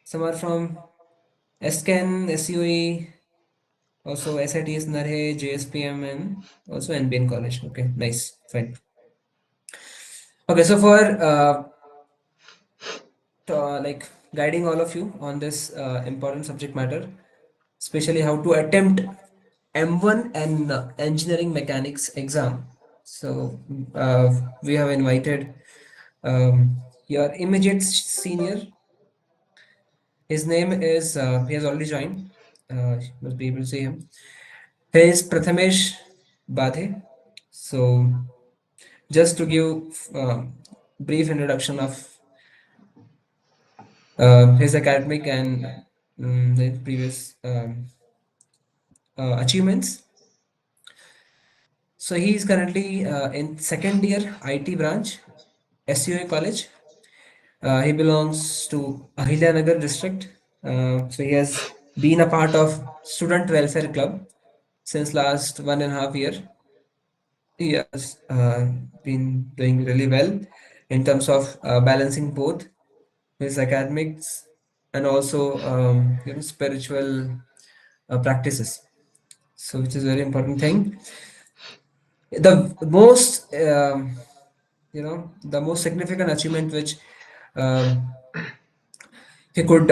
Some are from SCAN, SUE, also SITS Narhe, JSPM, and also NBN College. Okay, nice, fine. Okay, so for like guiding all of you on this important subject matter, especially how to attempt M1 and engineering mechanics exam. So we have invited your immediate senior. His name is, he has already joined. You must be able to see him. He is Prathamesh Badhe. So just to give brief introduction of his academic and the previous achievements. So he is currently in second year IT branch, SUA College. He belongs to Ahilyanagar district. So he has been a part of Student Welfare Club since last 1.5 year. He has been doing really well in terms of balancing both his academics and also spiritual practices. So which is a very important thing. The most the most significant achievement which um, he could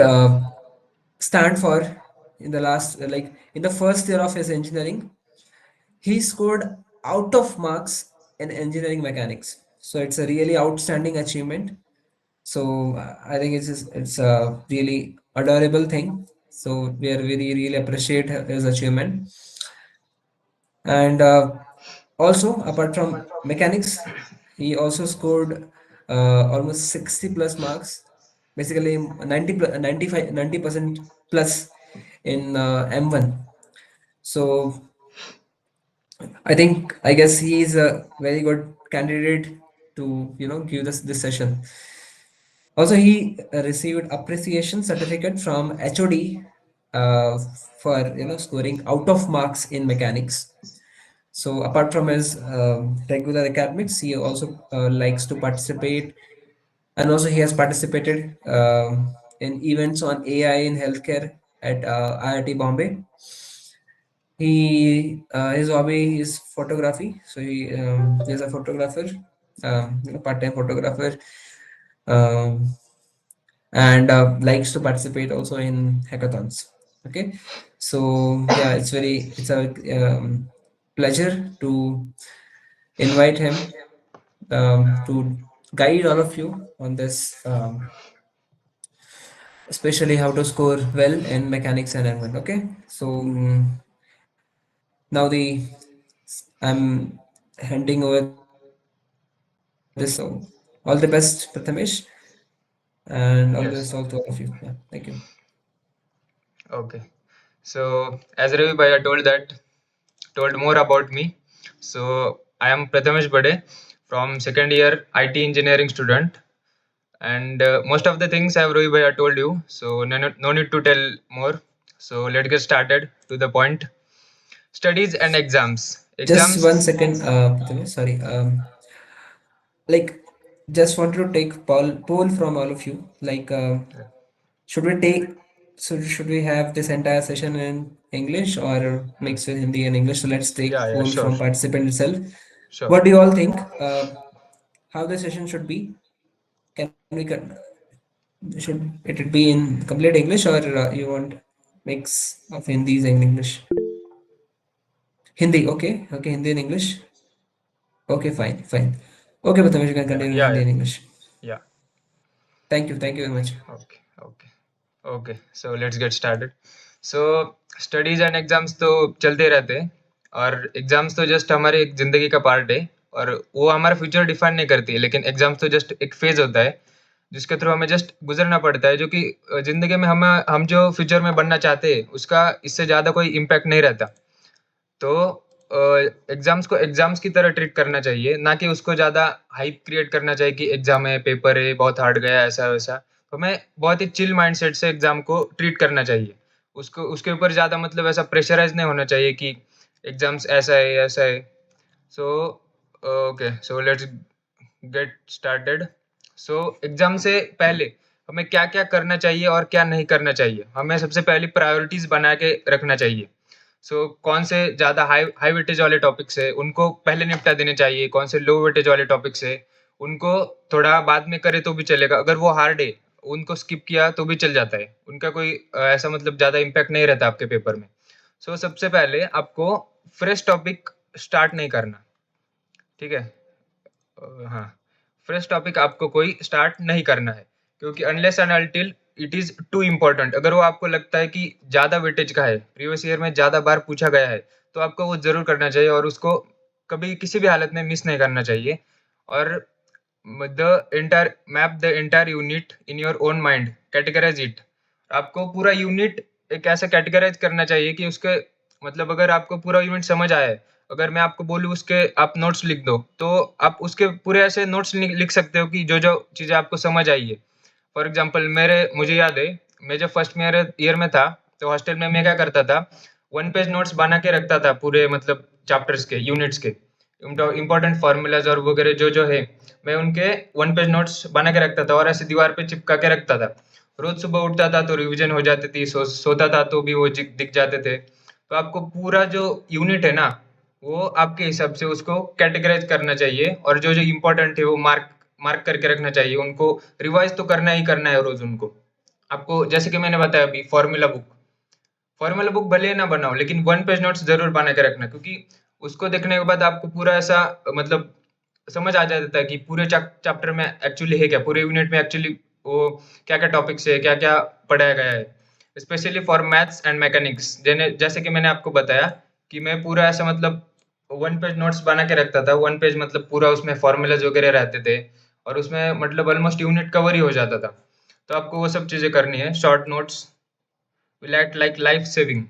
stand for in the last like in the first year of his engineering, he scored out of marks in engineering mechanics, so it's a really outstanding achievement. So I think it's a really adorable thing, so we are really appreciate his achievement. And also apart from mechanics, he also scored almost 60 plus marks, basically 95 90% plus in M1. So I guess he is a very good candidate to give this session. Also, he received appreciation certificate from HOD for scoring out of marks in mechanics. So apart from his regular academics, he also likes to participate, and also he has participated in events on AI in healthcare at IIT Bombay. His hobby is photography, so he is a photographer, part-time photographer, um, and likes to participate also in hackathons. Okay, so yeah, it's a pleasure to invite him to guide all of you on this, especially how to score well in mechanics and environment. Okay, so now the I'm handing over this session. So all the best, Prathamesh, and all the Yes. best all to all of you. Yeah, thank you. Okay. So as Ravi Bhaiya told more about me. So I am Prathamesh Bade from second year IT engineering student, and most of the things have Ravi Bhaiya told you. So no need to tell more. So let's get started to the point. Studies and exams. Just one Exams. second, Prathamesh, sorry. Like, just wanted to take poll from all of you. Like, should we take should we have this entire session in English or mix with Hindi and English? So let's take Yeah, poll sure, from participant itself. sure. What do you all think? How the session should be? Can we should it be in complete English, or you want mix of Hindis and English? Hindi, okay, okay, Hindi and English. Okay, fine, fine. Okay, but you can Yeah, continue in yeah, Hindi yeah. and English. Yeah. Thank you very much. Okay, okay. Okay so let's get started so studies and exams तो चलते रहते हैं और exams तो just हमारे एक जिंदगी का पार्ट है और वो हमारा फ्यूचर डिफाइन नहीं करती है लेकिन एग्जाम्स तो जस्ट एक फेज होता है जिसके थ्रू हमें जस्ट गुजरना पड़ता है जो कि जिंदगी में हम जो फ्यूचर में बनना चाहते हैं उसका इससे ज़्यादा कोई इम्पैक्ट नहीं रहता तो एग्जाम्स को एग्जाम्स की तरह ट्रीट करना चाहिए ना कि उसको ज़्यादा हाइप क्रिएट करना चाहिए कि एग्जाम है पेपर है बहुत हार्ड गया ऐसा वैसा तो हमें बहुत ही चिल माइंडसेट से एग्जाम को ट्रीट करना चाहिए उसको उसके ऊपर ज़्यादा मतलब ऐसा प्रेशराइज नहीं होना चाहिए कि एग्जाम्स ऐसा है so okay so let's get started so exam से पहले हमें क्या-क्या करना चाहिए और क्या नहीं करना चाहिए। हमें सबसे पहले प्रायोरिटीज़ बना के रखना चाहिए। कौन से ज़्यादा हाई हाई वेटेज वाले टॉपिक्स है, उनको पहले निपटा देने चाहिए, कौन से लो वेटेज वाले टॉपिक्स है, उनको थोड़ा बाद में करे तो भी चलेगा। अगर वो हार्ड है, उनको स्किप किया तो भी चल जाता है। उनका कोई ऐसा मतलब ज़्यादा इम्पैक्ट नहीं रहता आपके पेपर में। सबसे पहले आपको फ्रेश टॉपिक स्टार्ट नहीं करना, ठीक है? हाँ, फ्रेश टॉपिक आपको कोई स्टार्ट नहीं करना है, क्योंकि unless and until it is too important. अगर वो आपको लगता है कि ज़्यादा वेटेज का है, प्रीवियस ईयर में ज़्यादा बार पूछा गया है, तो आपको वो ज़रूर करना चाहिए और उसको कभी किसी भी हालत में मिस नहीं करना चाहिए। और map the entire unit in your own mind, categorise it. आपको पूरा यूनिट एक ऐसा कैटेगराइज़ करना चाहिए कि उसके मतलब अगर आपको पूरा यूनिट समझ आया है, अगर मैं आपको बोलूँ उसके आप नोट्स लिख दो, तो आप उसके पूरे ऐसे नोट्स लिख सकते हो कि जो-जो चीज़ें आपको समझ आई है। फॉर एग्ज़ाम्पल मुझे याद है, मैं जब फर्स्ट ईयर ईयर में था, तो हॉस्टल में मैं क्या करता था, 1 पेज नोट्स बना के रखता था पूरे मतलब चैप्टर्स के, यूनिट्स के। इम्पोर्टेंट फ़ॉर्मूलाज़ और वगैरह जो-जो है, मैं उनके 1 पेज नोट्स बना के रखता था और ऐसे दीवार पे चिपका के रखता था। रोज़ सुबह उठता था तो रिवीजन हो जाती थी, सोता था तो भी वो दिख जाते थे। तो आपको पूरा जो यूनिट है ना, वो आपके हिसाब से उसको कैटेगराइज़ करना चाहिए और जो-जो इम्पोर्टेंट है वो मार्क मार्क करके रखना चाहिए। उनको रिवाइज़ तो करना ही करना है रोज़ उनको। आपको जैसे कि मैंने बताया अभी फ़ॉर्मूला बुक भले ही ना बनाओ, लेकिन 1 पेज नोट्स ज़रूर बना के रखना, क्योंकि उसको देखने के बाद आपको पूरा ऐसा मतलब समझ आ जाता है कि पूरे चैप्टर में एक्चुअली है क्या, पूरे यूनिट में एक्चुअली वो क्या-क्या टॉपिक्स है, क्या-क्या पढ़ाया गया है। Specially for maths and mechanics, जैसे कि मैंने आपको बताया कि मैं पूरा ऐसा मतलब 1 पेज नोट्स बना के रखता था। 1 पेज मतलब पूरा उसमें फ़ॉर्मूलाज़ वगैरह रहते थे और उसमें मतलब ऑलमोस्ट यूनिट कवर ही हो जाता था। तो आपको वो सब चीज़ें करनी है। Short notes will act like life saving.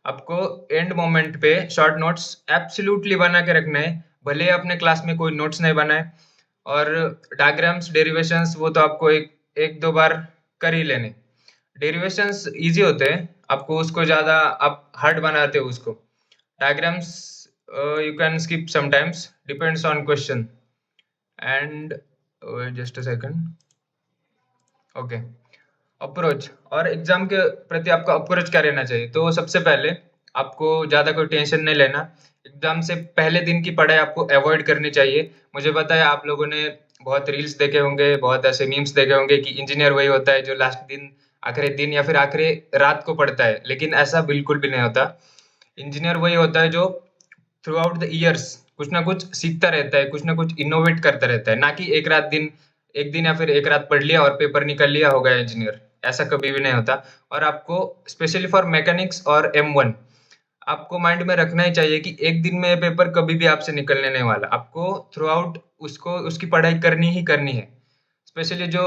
आपको एंड मोमेंट पे शॉर्ट नोट्स एब्सोल्युटली बना के रखने हैं, भले ही अपने क्लास में कोई नोट्स नहीं बनाए। और डायग्राम्स, डेरिवेशंस वो तो आपको एक एक दो बार कर ही लेने। डेरिवेशंस इजी होते हैं, आपको उसको ज़्यादा आप हार्ड बनाते हो उसको। Diagrams you can skip sometimes, depends on question. And just a second. Okay, approach और एग्जाम के प्रति आपका अप्रोच क्या रहना चाहिए। तो सबसे पहले आपको ज़्यादा कोई टेंशन नहीं लेना। एग्जाम से पहले दिन की पढ़ाई आपको अवॉइड करनी चाहिए। मुझे पता है आप लोगों ने बहुत रील्स देखे होंगे, बहुत ऐसे मीम्स देखे होंगे कि इंजीनियर वही होता है जो लास्ट दिन, आखिरी दिन या फिर आखिरी रात को पढ़ता है, लेकिन ऐसा बिल्कुल भी नहीं होता। इंजीनियर वही होता है जो थ्रू आउट द ईयर्स कुछ ना कुछ सीखता रहता है, कुछ ना कुछ इनोवेट करता रहता है, ना कि एक दिन या फिर एक रात पढ़ लिया और पेपर निकल लिया, हो गया इंजीनियर। ऐसा कभी भी नहीं होता। और आपको स्पेशली फॉर मैकेनिक्स और M1 आपको माइंड में रखना ही चाहिए कि एक दिन में ये पेपर कभी भी आपसे निकलने नहीं वाला। आपको थ्रू आउट उसको उसकी पढ़ाई करनी ही करनी है। स्पेशली जो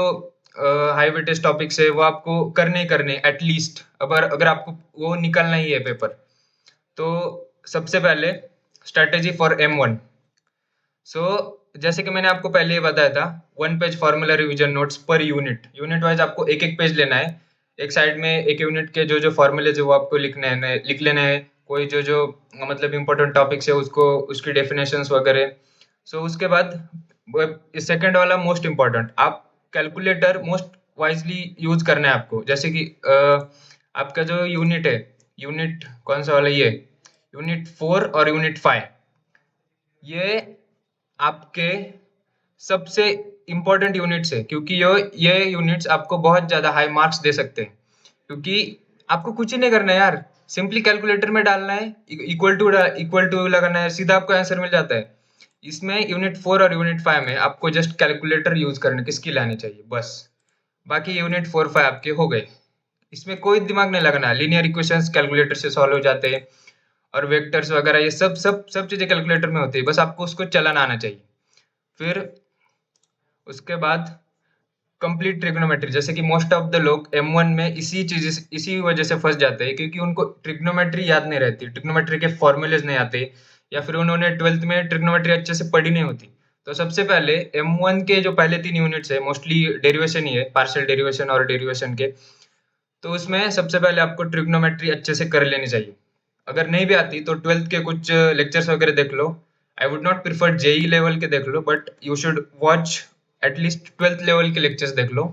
हाई वेटेज टॉपिक्स है वो आपको करने ही करने एटलीस्ट, अगर अगर आपको वो निकलना ही है पेपर। तो सबसे पहले स्ट्रैटेजी फॉर M1। सो जैसे कि मैंने आपको पहले ही बताया था, 1 page formula revision notes per unit. Unit wise आपको एक-एक पेज लेना है। एक साइड में एक यूनिट के जो-जो फॉर्मूलेज़ है वो आपको लिख लेने हैं। कोई जो-जो मतलब इम्पोर्टेंट टॉपिक्स है उसको उसकी डेफिनेशंस वगैरह। उसके बाद सेकंड वाला मोस्ट इम्पोर्टेंट, आप कैलकुलेटर मोस्ट वाइज़ली यूज़ करना है आपको। जैसे कि आपका जो यूनिट है, यूनिट कौन-सा वाला ये? यूनिट 4 और यूनिट 5, ये आपके सबसे इम्पोर्टेंट यूनिट्स है, क्योंकि ये यूनिट्स आपको बहुत ज़्यादा हाई मार्क्स दे सकते हैं। क्योंकि आपको कुछ ही नहीं करना है यार, सिंपली कैलकुलेटर में डालना है, इक्वल टू लगाना है, सीधा आपको आंसर मिल जाता है। इसमें यूनिट 4 और यूनिट 5 में आपको जस्ट कैलकुलेटर यूज़ करने की स्किल आनी चाहिए बस। बाकी यूनिट 4-5 आपके हो गए। इसमें कोई दिमाग नहीं लगाना, लीनियर इक्वेशंस कैलकुलेटर से सॉल्व हो जाते हैं और वेक्टर्स वगैरह ये सब सब सब चीज़ें कैलकुलेटर में होती है, बस आपको उसको चलाना आना चाहिए। फिर उसके बाद कंप्लीट ट्रिग्नोमेट्री, जैसे कि मोस्ट ऑफ द लोग M1 में इसी वजह से फंस जाते हैं, क्योंकि उनको ट्रिग्नोमेट्री याद नहीं रहती, ट्रिग्नोमेट्री के फॉर्मूलेज नहीं आते, या फिर उन्होंने 12th में ट्रिग्नोमेट्री अच्छे से पढ़ी नहीं होती। तो सबसे पहले M1 के जो पहले 3 यूनिट्स है मोस्टली डेरिवेशन ही है, पार्शियल डेरिवेशन और डेरिवेशन के। तो उसमें सबसे पहले आपको ट्रिग्नोमेट्री अच्छे से कर लेनी चाहिए। अगर नहीं भी आती तो 12th के कुछ लेक्चर्स वगैरह देख लो। I would not prefer JEE level के देख लो, but you should watch at least 12th level के लेक्चर्स देख लो।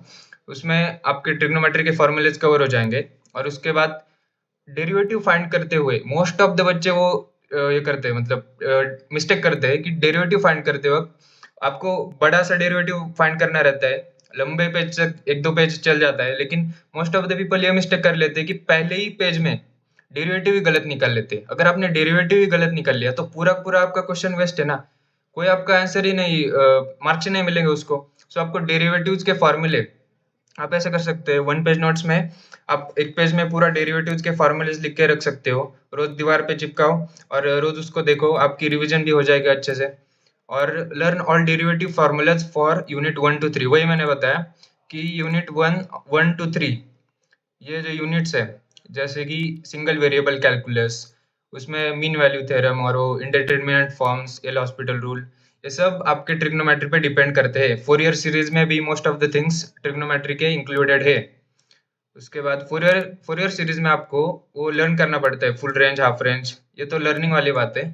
उसमें आपके ट्रिग्नोमेट्री के फॉर्मूलेज कवर हो जाएंगे। और उसके बाद डेरिवेटिव फाइंड करते हुए मोस्ट ऑफ द बच्चे वो ये करते हैं, मतलब मिस्टेक करते हैं कि डेरिवेटिव फाइंड करते वक्त आपको बड़ा सा डेरिवेटिव फाइंड करना रहता है, लंबे पेज तक एक दो पेज चल जाता है, लेकिन मोस्ट ऑफ द पीपल ये मिस्टेक कर लेते हैं कि पहले ही पेज में डेरिवेटिव ही गलत निकाल लेते हैं। अगर आपने डेरिवेटिव ही गलत निकाल लिया तो पूरा पूरा आपका क्वेश्चन वेस्ट है ना, कोई आपका आंसर ही नहीं, मार्क्स ही नहीं मिलेंगे उसको। सो आपको डेरिवेटिव्स के फॉर्मूले आप ऐसा कर सकते हैं, वन पेज नोट्स में आप एक पेज में पूरा डेरिवेटिव्स के फॉर्मूलेज लिख के रख सकते हो, रोज दीवार पे चिपकाओ और रोज उसको देखो, आपकी रिवीजन भी हो जाएगी अच्छे से। और learn all derivative formulas for unit 1 to 3, वही मैंने बताया कि यूनिट 1 to 3 ये जो यूनिट्स है, जैसे कि सिंगल वेरिएबल कैलकुलस, उसमें मीन वैल्यू थ्योरम और वो indeterminate forms, L hospital rule, ये सब आपके ट्रिग्नोमेट्री पे डिपेंड करते हैं। फोरियर सीरीज में भी most of the things trigonometry के इंक्लूडेड है। उसके बाद फोरियर फोरियर सीरीज में आपको वो लर्न करना पड़ता है, फुल रेंज, हाफ रेंज, ये तो लर्निंग वाली बात है।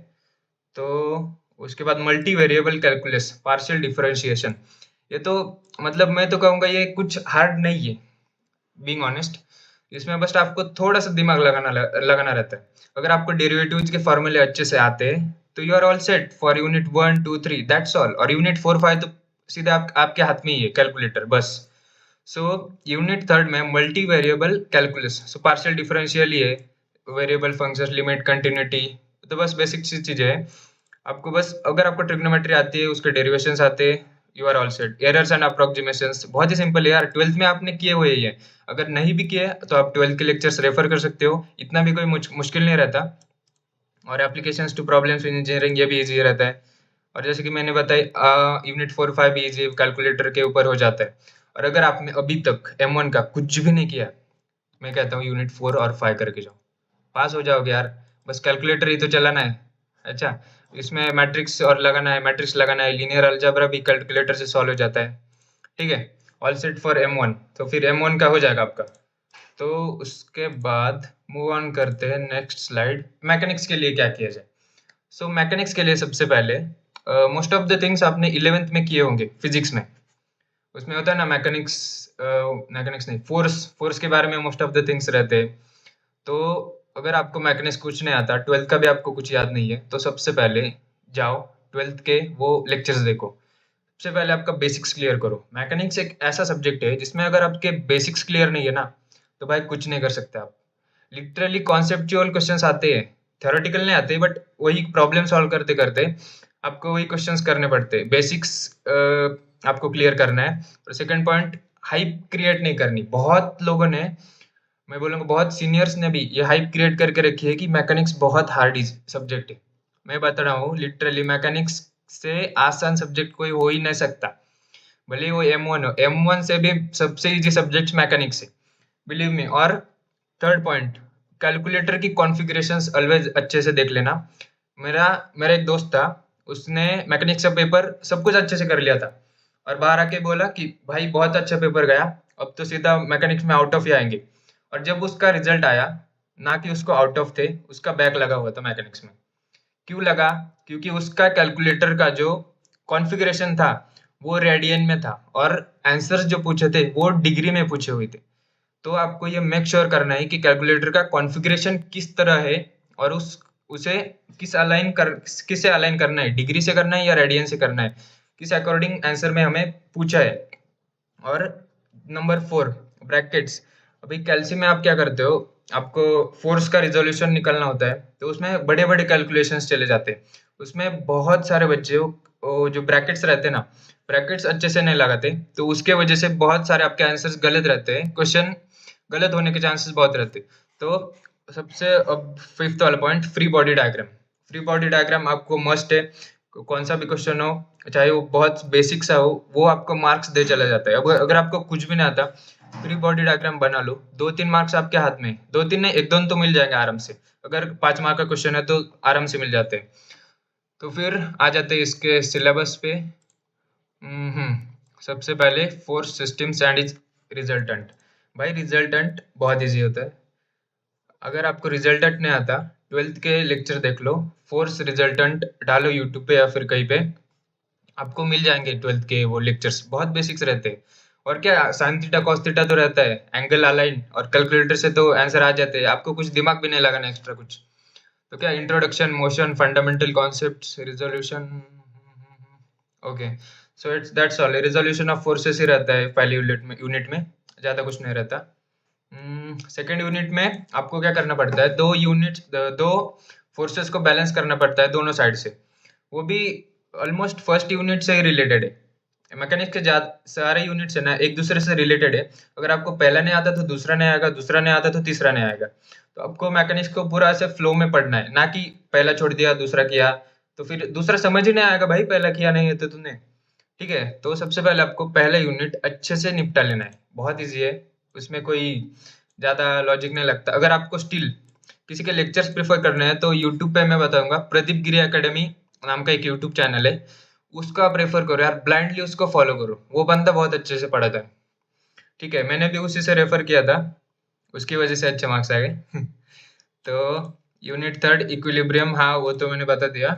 तो उसके बाद multi variable calculus, partial differentiation, ये तो मतलब मैं तो कहूँगा ये कुछ हार्ड नहीं है, बीइंग ऑनेस्ट। इसमें बस आपको थोड़ा सा दिमाग लगाना रहता है। अगर आपको डेरिवेटिव्स के फॉर्मूले अच्छे से आते हैं तो you are all set for unit 1 2 3, that's all. और यूनिट 4 5 तो सीधे आपके हाथ में ही है, कैलकुलेटर बस। सो यूनिट थर्ड में multi variable calculus, so partial differential ही है, वेरिएबल फंक्शन, लिमिट, कंटिन्यूटी, तो बस बेसिक सी चीजें हैं। आपको बस अगर आपको ट्रिग्नोमेट्री आती है, उसके डेरिवेशंस आते हैं, you are all set. Errors and approximations बहुत ही सिंपल है यार, 12th में आपने किए हुए ही है। अगर नहीं भी किए तो आप 12th के लेक्चर्स रेफर कर सकते हो, इतना भी कोई मुश्किल नहीं रहता। और applications to problems in engineering, ये भी इजी रहता है। और जैसे कि मैंने बताया, यूनिट 4 5 भी इजी कैलकुलेटर के ऊपर हो जाता है। और अगर आपने अभी तक M1 का कुछ भी नहीं किया, मैं कहता हूँ यूनिट 4 और 5 करके जाओ, पास हो जाओगे यार। बस कैलकुलेटर ही तो चलाना है। अच्छा, इसमें मैट्रिक्स और लगाना है, मैट्रिक्स लगाना है, लीनियर अलजेब्रा भी कैलकुलेटर से सॉल्व हो जाता है। ठीक है, ऑल सेट फॉर M1। तो फिर M1 का हो जाएगा आपका। तो उसके बाद मूव ऑन करते हैं नेक्स्ट स्लाइड, मैकेनिक्स के लिए क्या किया जाए। सो मैकेनिक्स के लिए सबसे पहले मोस्ट ऑफ द थिंग्स आपने 11th में किए होंगे फिजिक्स में। उसमें होता है ना मैकेनिक्स, मैकेनिक्स नहीं, फोर्स, फोर्स के बारे में मोस्ट ऑफ द थिंग्स रहते हैं। तो अगर आपको मैकेनिक्स कुछ नहीं आता, 12th का भी आपको कुछ याद नहीं है, तो सबसे पहले जाओ 12th के वो लेक्चर्स देखो। सबसे पहले आपका बेसिक्स क्लियर करो। मैकेनिक्स एक ऐसा सब्जेक्ट है जिसमें अगर आपके बेसिक्स क्लियर नहीं है ना, तो भाई कुछ नहीं कर सकते आप। लिटरली कॉन्सेप्चुअल क्वेश्चंस आते हैं, थ्योरेटिकल नहीं आते, बट वही प्रॉब्लम सॉल्व करते करते आपको वही क्वेश्चंस करने पड़ते हैं। बेसिक्स आपको क्लियर करना है। और सेकंड पॉइंट, हाइप क्रिएट नहीं करनी। बहुत लोगों ने, मैं बोलूँगा बहुत सीनियर्स ने भी ये हाइप क्रिएट करके रखी है कि मैकेनिक्स बहुत हार्ड सब्जेक्ट है। मैं बता रहा हूँ लिटरली मैकेनिक्स से आसान सब्जेक्ट कोई हो ही नहीं सकता, भले ही वो M1 हो। M1 से भी सबसे इजी सब्जेक्ट मैकेनिक्स है, बिलीव मी। और थर्ड पॉइंट, कैलकुलेटर की कॉन्फ़िगरेशंस ऑलवेज अच्छे से देख लेना। मेरा मेरा एक दोस्त था, उसने मैकेनिक्स का पेपर सब कुछ अच्छे से कर लिया था और बाहर आके बोला कि भाई बहुत अच्छा पेपर गया, अब तो सीधा मैकेनिक्स में आउट ऑफ ही आएंगे। और जब उसका रिजल्ट आया, ना कि उसको आउट ऑफ थे, उसका बैक लगा हुआ था मैकेनिक्स में। क्यों लगा? क्योंकि उसका कैलकुलेटर का जो कॉन्फ़िगरेशन था वो रेडियन में था और आंसर्स जो पूछे थे वो डिग्री में पूछे हुए थे। तो आपको ये मेक श्योर करना है कि कैलकुलेटर का कॉन्फ़िगरेशन किस तरह है और उस उसे किससे अलाइन करना है, डिग्री से करना है या रेडियन से करना है, किस अकॉर्डिंग आंसर में हमें पूछा है। और नंबर 4, ब्रैकेट्स। अभी कैल्सी में आप क्या करते हो, आपको फोर्स का रिजोल्यूशन निकालना होता है, तो उसमें बड़े बड़े कैलकुलेशंस चले जाते हैं। उसमें बहुत सारे बच्चे वो जो ब्रैकेट्स रहते हैं ना, ब्रैकेट्स अच्छे से नहीं लगाते, तो उसके वजह से बहुत सारे आपके आंसर्स गलत रहते हैं, क्वेश्चन गलत होने के चांसेस बहुत रहते हैं। तो सबसे अब फिफ्थ वाला point, free body diagram. Free body diagram आपको मस्ट है। कौन सा भी क्वेश्चन हो, चाहे वो बहुत बेसिक सा हो, वो आपको मार्क्स दे चला जाता है। अगर आपको कुछ भी नहीं आता, फ्री बॉडी डायग्राम बना लो, 2 3 मार्क्स आपके हाथ में, 2 3 नहीं, 1 2 तो मिल जाएंगे आराम से। अगर 5 मार्क का क्वेश्चन है तो आराम से मिल जाते हैं। तो फिर आ जाते हैं इसके सिलेबस पे। सबसे पहले force systems and is resultant. भाई रिजल्टेंट बहुत इजी होता है। अगर आपको रिजल्टेंट नहीं आता, 12th के लेक्चर देख लो, फोर्स रिजल्टेंट डालो यूट्यूब पे या फिर कहीं पे, आपको मिल जाएंगे 12th के वो लेक्चर्स, बहुत बेसिक्स रहते हैं। और क्या साइन थीटा कॉस थीटा तो रहता है, एंगल अलाइन, और कैलकुलेटर से तो आंसर आ जाते हैं, आपको कुछ दिमाग भी नहीं लगाना एक्स्ट्रा कुछ। तो क्या introduction, motion, fundamental concepts, resolution. Okay, so it's that's all. Resolution of forces ही रहता है पहले यूनिट में ज्यादा कुछ नहीं रहता। सेकेंड यूनिट में आपको क्या करना पड़ता है, दो फोर्सेस को बैलेंस करना पड़ता है दोनों साइड से। वो भी ऑलमोस्ट फर्स्ट यूनिट से ही रिलेटेड है। मैकेनिक्स के सारे यूनिट्स है ना एक दूसरे से रिलेटेड है। अगर आपको पहला नहीं आता तो दूसरा नहीं आएगा, दूसरा नहीं आता तो तीसरा नहीं आएगा। तो आपको मैकेनिक्स को पूरा ऐसे फ्लो में पढ़ना है, ना कि पहला छोड़ दिया दूसरा किया, तो फिर दूसरा समझ ही नहीं आएगा भाई, पहला किया नहीं है तो तुमने। ठीक है, तो सबसे पहले आपको पहला यूनिट अच्छे से निपटा लेना है, बहुत इजी है, उसमें कोई ज्यादा लॉजिक नहीं लगता। अगर आपको स्टिल किसी के लेक्चर्स प्रेफर करने हैं तो यूट्यूब पे मैं बताऊंगा, प्रदीप गिरी एकेडमी नाम का एक यूट्यूब चैनल है, उसका प्रेफर करो यार, ब्लाइंडली उसको फॉलो करो, वो बंदा बहुत अच्छे से पढ़ाता है। ठीक है, मैंने भी उसी से रेफर किया था, उसकी वजह से अच्छे मार्क्स आ गए। तो यूनिट थर्ड इक्विलिब्रियम, हाँ वो तो मैंने बता दिया।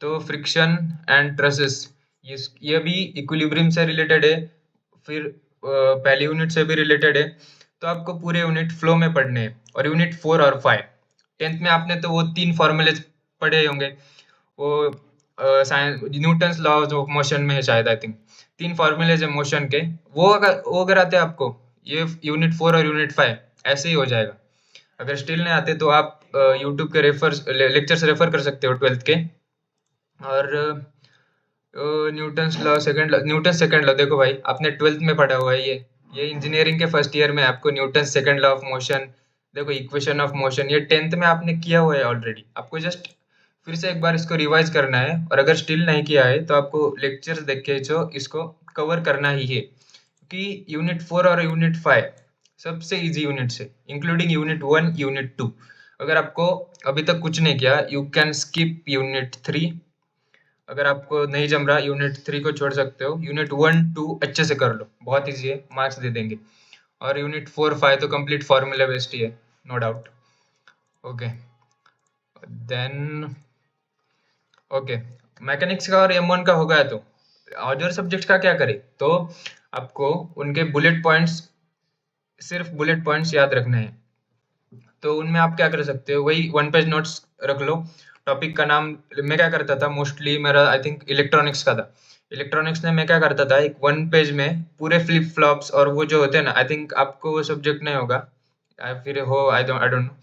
तो फ्रिक्शन एंड ट्रसेस, ये भी इक्विलिब्रियम से रिलेटेड है, फिर पहली यूनिट से भी रिलेटेड है। तो आपको पूरे यूनिट फ्लो में पढ़ने हैं। और यूनिट 4 और 5, टेंथ में आपने तो वो 3 फॉर्मूले पढ़े होंगे, वो न्यूटन्स लॉज ऑफ मोशन में है शायद, आई थिंक 3 फॉर्मूलेज है मोशन के। वो अगर आते हैं आपको, ये यूनिट 4 और यूनिट 5 ऐसे ही हो जाएगा। अगर स्टिल नहीं आते तो आप यूट्यूब के लेक्चर्स रेफर कर सकते हो ट्वेल्थ के। और न्यूटन सेकंड लॉ, देखो भाई आपने ट्वेल्थ में पढ़ा हुआ है ये इंजीनियरिंग के फर्स्ट ईयर में आपको Newton second law of motion, देखो इक्वेशन ऑफ मोशन, ये टेंथ में आपने किया हुआ है ऑलरेडी, आपको जस्ट फिर से एक बार इसको रिवाइज करना है। और अगर स्टिल नहीं किया है तो आपको लेक्चर्स देख के जो इसको कवर करना ही है, क्योंकि यूनिट 4 और यूनिट 5 सबसे इजी यूनिट्स है, इंक्लूडिंग यूनिट 1 यूनिट 2। अगर आपको अभी तक कुछ नहीं किया, यू कैन स्किप यूनिट 3। अगर आपको नहीं जम रहा यूनिट 3 को छोड़ सकते हो, यूनिट 1 2 अच्छे से कर लो, बहुत इजी है, मार्क्स दे देंगे। और यूनिट 4 5 तो कंप्लीट फॉर्मूला बेस्ड ही है, no doubt. Okay, then okay, mechanics का और M1 का हो गया। तो अदर सब्जेक्ट का क्या करें, तो आपको उनके बुलेट पॉइंट्स, सिर्फ बुलेट पॉइंट्स याद रखने हैं। तो उनमें आप क्या कर सकते हो, वही 1 पेज नोट्स रख लो। टॉपिक का नाम, मैं क्या करता था मोस्टली, मेरा आई थिंक इलेक्ट्रॉनिक्स का था। इलेक्ट्रॉनिक्स में मैं क्या करता था, एक 1 पेज में पूरे फ्लिप फ्लॉप्स और वो जो होते हैं ना, आई थिंक आपको वो सब्जेक्ट नहीं होगा या फिर हो, आई डोंट नो।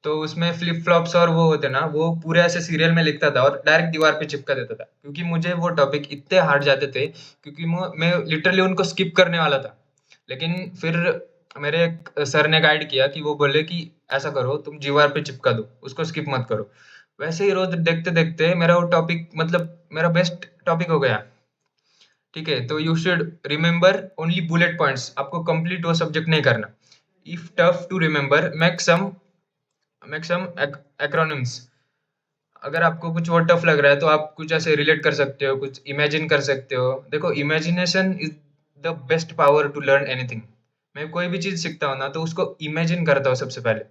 तो उसमें फ्लिप फ्लॉप्स और वो होते ना, वो पूरे ऐसे सीरियल में लिखता था और डायरेक्ट दीवार पे चिपका देता था, क्योंकि मुझे वो टॉपिक इतने हार्ड जाते थे, क्योंकि मैं लिटरली उनको स्किप करने वाला था। लेकिन फिर मेरे एक सर ने गाइड किया कि वो बोले कि ऐसा करो, तुम दीवार पे चिपका दो, उसको स्किप मत करो। वैसे ही रोज देखते देखते मेरा वो टॉपिक, मतलब मेरा बेस्ट टॉपिक हो गया। ठीक है, तो you should remember only bullet points, आपको कंप्लीट वो सब्जेक्ट नहीं करना। If tough to remember, make some acronyms. अगर आपको कुछ और टफ लग रहा है तो आप कुछ ऐसे रिलेट कर सकते हो, कुछ इमेजिन कर सकते हो। देखो, imagination is the best power to learn anything. मैं कोई भी चीज सीखता हूँ ना तो उसको इमेजिन करता हूँ सबसे पहले।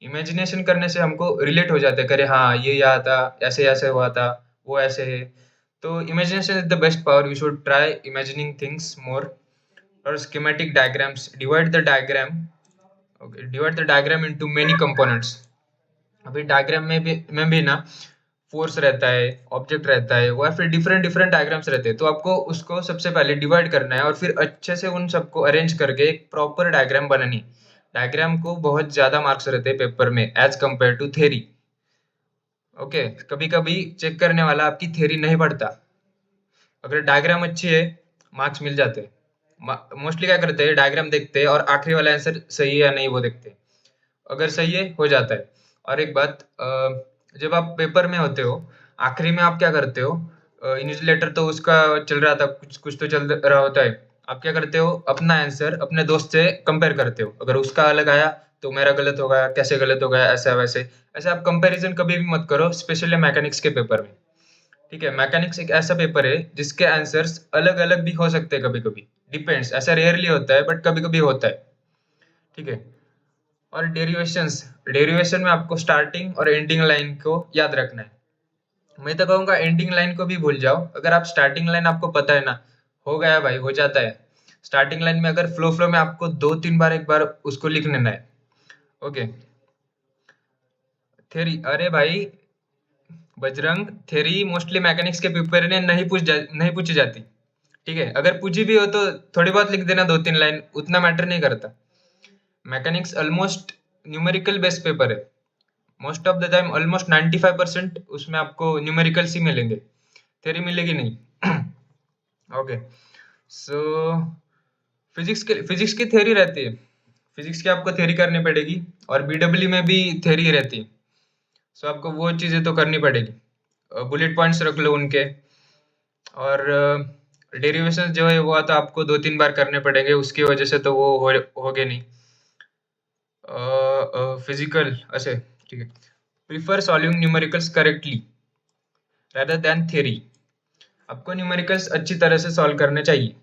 इमेजिनेशन करने से हमको रिलेट हो जाता है, करे हाँ ये याद था, ऐसे ऐसे हुआ था, वो ऐसे है। तो imagination is the best power, you should try imagining things more. और schematic diagrams, divide the diagram into many components. अभी डायग्राम में भी ना फोर्स रहता है, ऑब्जेक्ट रहता है, वो फिर डिफरेंट डिफरेंट डायग्राम्स रहते हैं। तो आपको उसको सबसे पहले डिवाइड करना है और फिर अच्छे से उन सबको अरेंज करके एक प्रॉपर डायग्राम बनानी। डायग्राम को बहुत ज्यादा मार्क्स रहते हैं पेपर में as compared to theory. Okay, कभी कभी चेक करने वाला आपकी थेरी नहीं पढ़ता, अगर डायग्राम अच्छी है मार्क्स मिल जाते हैं। मोस्टली क्या करते हैं, डायग्राम देखते हैं और आखिरी वाला आंसर सही है या नहीं वो देखते हैं, अगर सही है हो जाता है। और एक बात, जब आप पेपर में होते हो, आखिरी में आप क्या करते हो, इन्विजिलेटर तो उसका चल रहा था, कुछ कुछ तो चल रहा होता है। आप क्या करते हो, अपना आंसर अपने दोस्त से कंपेयर करते हो, अगर उसका अलग आया तो मेरा गलत हो गया, कैसे गलत हो गया, ऐसा वैसे। ऐसे आप कंपैरिजन कभी भी मत करो, स्पेशली मैकेनिक्स के पेपर में। ठीक है, मैकेनिक्स एक ऐसा पेपर है जिसके आंसर्स अलग अलग भी हो सकते हैं, कभी कभी डिपेंड्स, ऐसा रेयरली होता है बट कभी कभी होता है। ठीक है, और डेरिवेशंस, डेरिवेशन में आपको स्टार्टिंग और एंडिंग लाइन को याद रखना है। मैं तो कहूंगा एंडिंग लाइन को भी भूल जाओ, अगर आप स्टार्टिंग लाइन आपको पता है ना, हो गया भाई, हो जाता है। स्टार्टिंग लाइन में अगर फ्लो में आपको 2-3 बार एक बार उसको लिख लेना है। ओके, थ्योरी, अरे भाई बजरंग, थ्योरी मोस्टली मैकेनिक्स के पेपर में नहीं पूछी जाती। ठीक है, अगर पूछी भी हो तो थोड़ी बहुत लिख देना 2-3 लाइन, उतना मैटर नहीं करता। Mechanics almost numerical based paper है। Most of the time almost 95% उसमें आपको न्यूमेरिकल्स ही मिलेंगे, थ्योरी मिलेगी नहीं। ओके, सो फिजिक्स की थ्योरी रहती है, फिजिक्स की आपको थ्योरी करनी पड़ेगी, और बीडब्ल्यू में भी थ्योरी रहती है। सो आपको वो चीजें तो करनी पड़ेगी, बुलेट पॉइंट्स रख लो उनके, और डेरिवेशंस जो है वो तो आपको 2-3 बार करने पड़ेंगे, उसकी वजह से तो वो होगे नहीं। फिजिकल ऐसे, ठीक है, prefer solving numericals correctly rather than theory। आपको न्यूमेरिकल्स अच्छी तरह से सॉल्व करने चाहिए,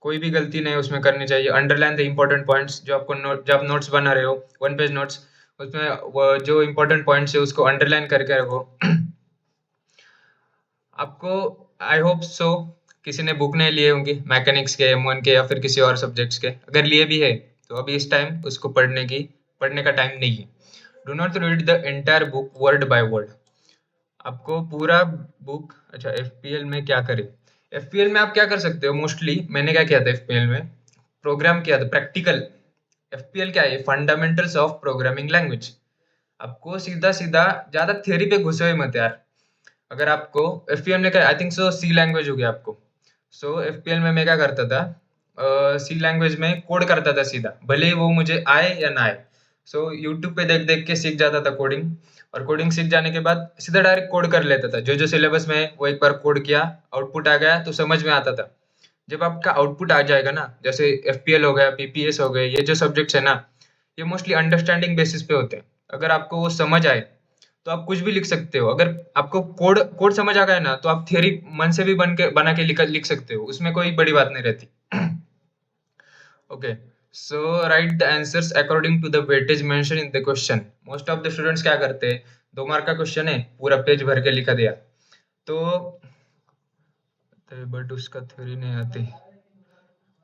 कोई भी गलती नहीं उसमें करनी चाहिए। अंडरलाइन द इम्पोर्टेंट पॉइंट्स, जो आपको नोट, जब आप नोट्स बना रहे हो 1 पेज नोट्स, उसमें वो जो इम्पोर्टेंट पॉइंट्स है उसको अंडरलाइन करके रखो। आपको, आई होप सो, किसी ने बुक नहीं लिए होंगे मैकेनिक्स के, M1 के, या फिर किसी और सब्जेक्ट्स के। अगर लिए भी है तो अभी इस टाइम उसको पढ़ने का टाइम नहीं है। Do not read the entire book word by word. आपको पूरा बुक, अच्छा एफपीएल में क्या करें? एफपीएल में आप क्या कर सकते हो, मोस्टली मैंने क्या किया था एफपीएल में, प्रोग्राम किया था प्रैक्टिकल। एफपीएल क्या है? Fundamentals of programming language. आपको सीधा सीधा, ज्यादा थ्योरी पे घुसे हुए मत यार। अगर आपको एफपीएल में क्या, I think so C language हो गया आपको। सो एफपीएल में मैं क्या करता था, सी लैंग्वेज में कोड करता था सीधा, भले ही वो मुझे आए या ना आए। सो यूट्यूब पे देख देख के सीख जाता था कोडिंग, और कोडिंग सीख जाने के बाद सीधा डायरेक्ट कोड कर लेता था। जो जो सिलेबस में है, वो एक बार कोड किया, आउटपुट आ गया तो समझ में आता था। जब आपका आउटपुट आ जाएगा ना, जैसे एफपीएल हो गया, पीपीएस हो गए, ये जो सब्जेक्ट्स है ना, ये मोस्टली अंडरस्टैंडिंग बेसिस पे होते हैं। अगर आपको वो समझ आए तो आप कुछ भी लिख सकते हो। अगर आपको कोड कोड समझ आ गया ना, तो आप थियरी मन से भी बना के लिख सकते हो, उसमें कोई बड़ी बात नहीं रहती। Okay, so write the answers according to the weightage mention in the question. Most of the students क्या करते हैं, 2 मार्क का क्वेश्चन है, पूरा पेज भर के लिखा दिया, तो बट उसका थ्योरी नहीं आती।